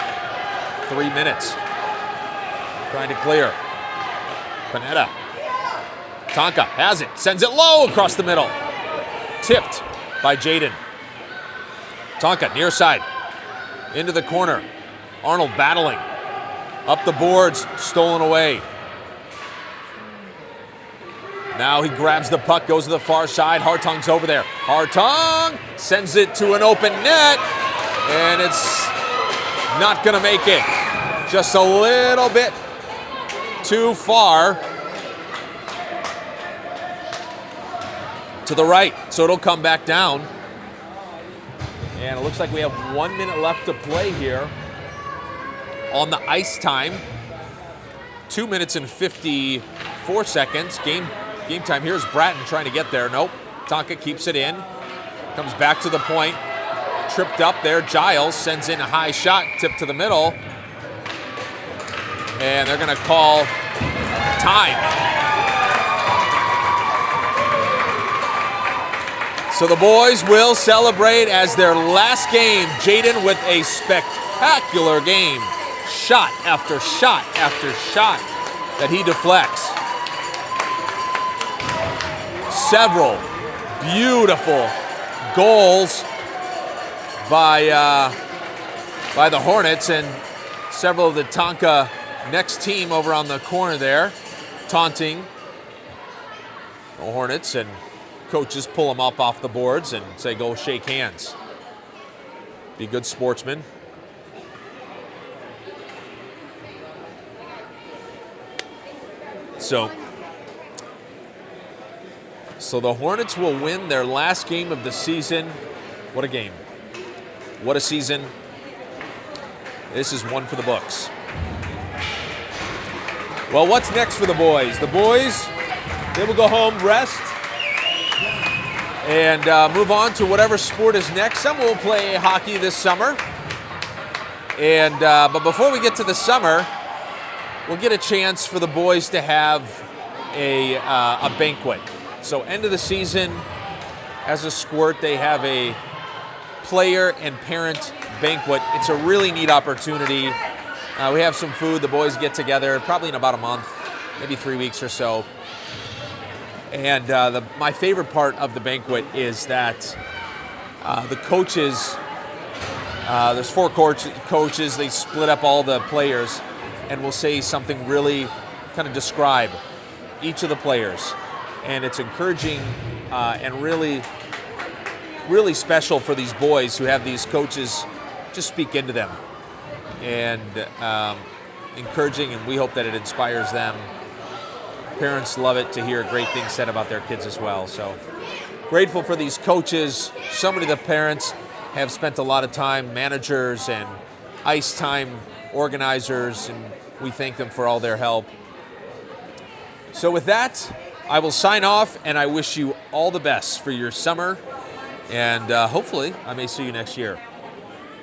3 minutes. Trying to clear. Panetta. Tonka has it. Sends it low across the middle. Tipped by Jaden. Tonka near side. Into the corner. Arnold battling. Up the boards. Stolen away. Now he grabs the puck, goes to the far side. Hartong's over there. Hartong sends it to an open net. And it's not going to make it. Just a little bit too far to the right. So it'll come back down. And it looks like we have 1 minute left to play here on the ice time. 2 minutes and 54 seconds. Game time. Here's Bratton trying to get there. Nope. Tonka keeps it in. Comes back to the point. Tripped up there. Giles sends in a high shot. Tipped to the middle. And they're going to call time. So the boys will celebrate as their last game. Jaden with a spectacular game. Shot after shot after shot that he deflects. Several beautiful goals by the Hornets, and several of the Tonka next team over on the corner there taunting the Hornets, and coaches pull them up off the boards and say, go shake hands. Be good sportsmen. So the Hornets will win their last game of the season. What a game. What a season. This is one for the books. Well, what's next for the boys? The boys, they will go home, rest, and move on to whatever sport is next. Some will play hockey this summer. And but before we get to the summer, we'll get a chance for the boys to have a banquet. So end of the season, as a squirt, they have a player and parent banquet. It's a really neat opportunity. We have some food. The boys get together probably in about a month, maybe 3 weeks or so. And my favorite part of the banquet is that the coaches, there's 4 coaches, they split up all the players and will say something really kind of describe each of the players. And it's encouraging and really, really special for these boys who have these coaches just speak into them. And encouraging, and we hope that it inspires them. Parents love it to hear great things said about their kids as well. So grateful for these coaches. So many of the parents have spent a lot of time, managers and ice time organizers, and we thank them for all their help. So with that, I will sign off, and I wish you all the best for your summer, and hopefully I may see you next year.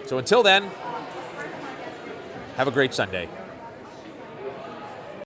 So until then, have a great Sunday.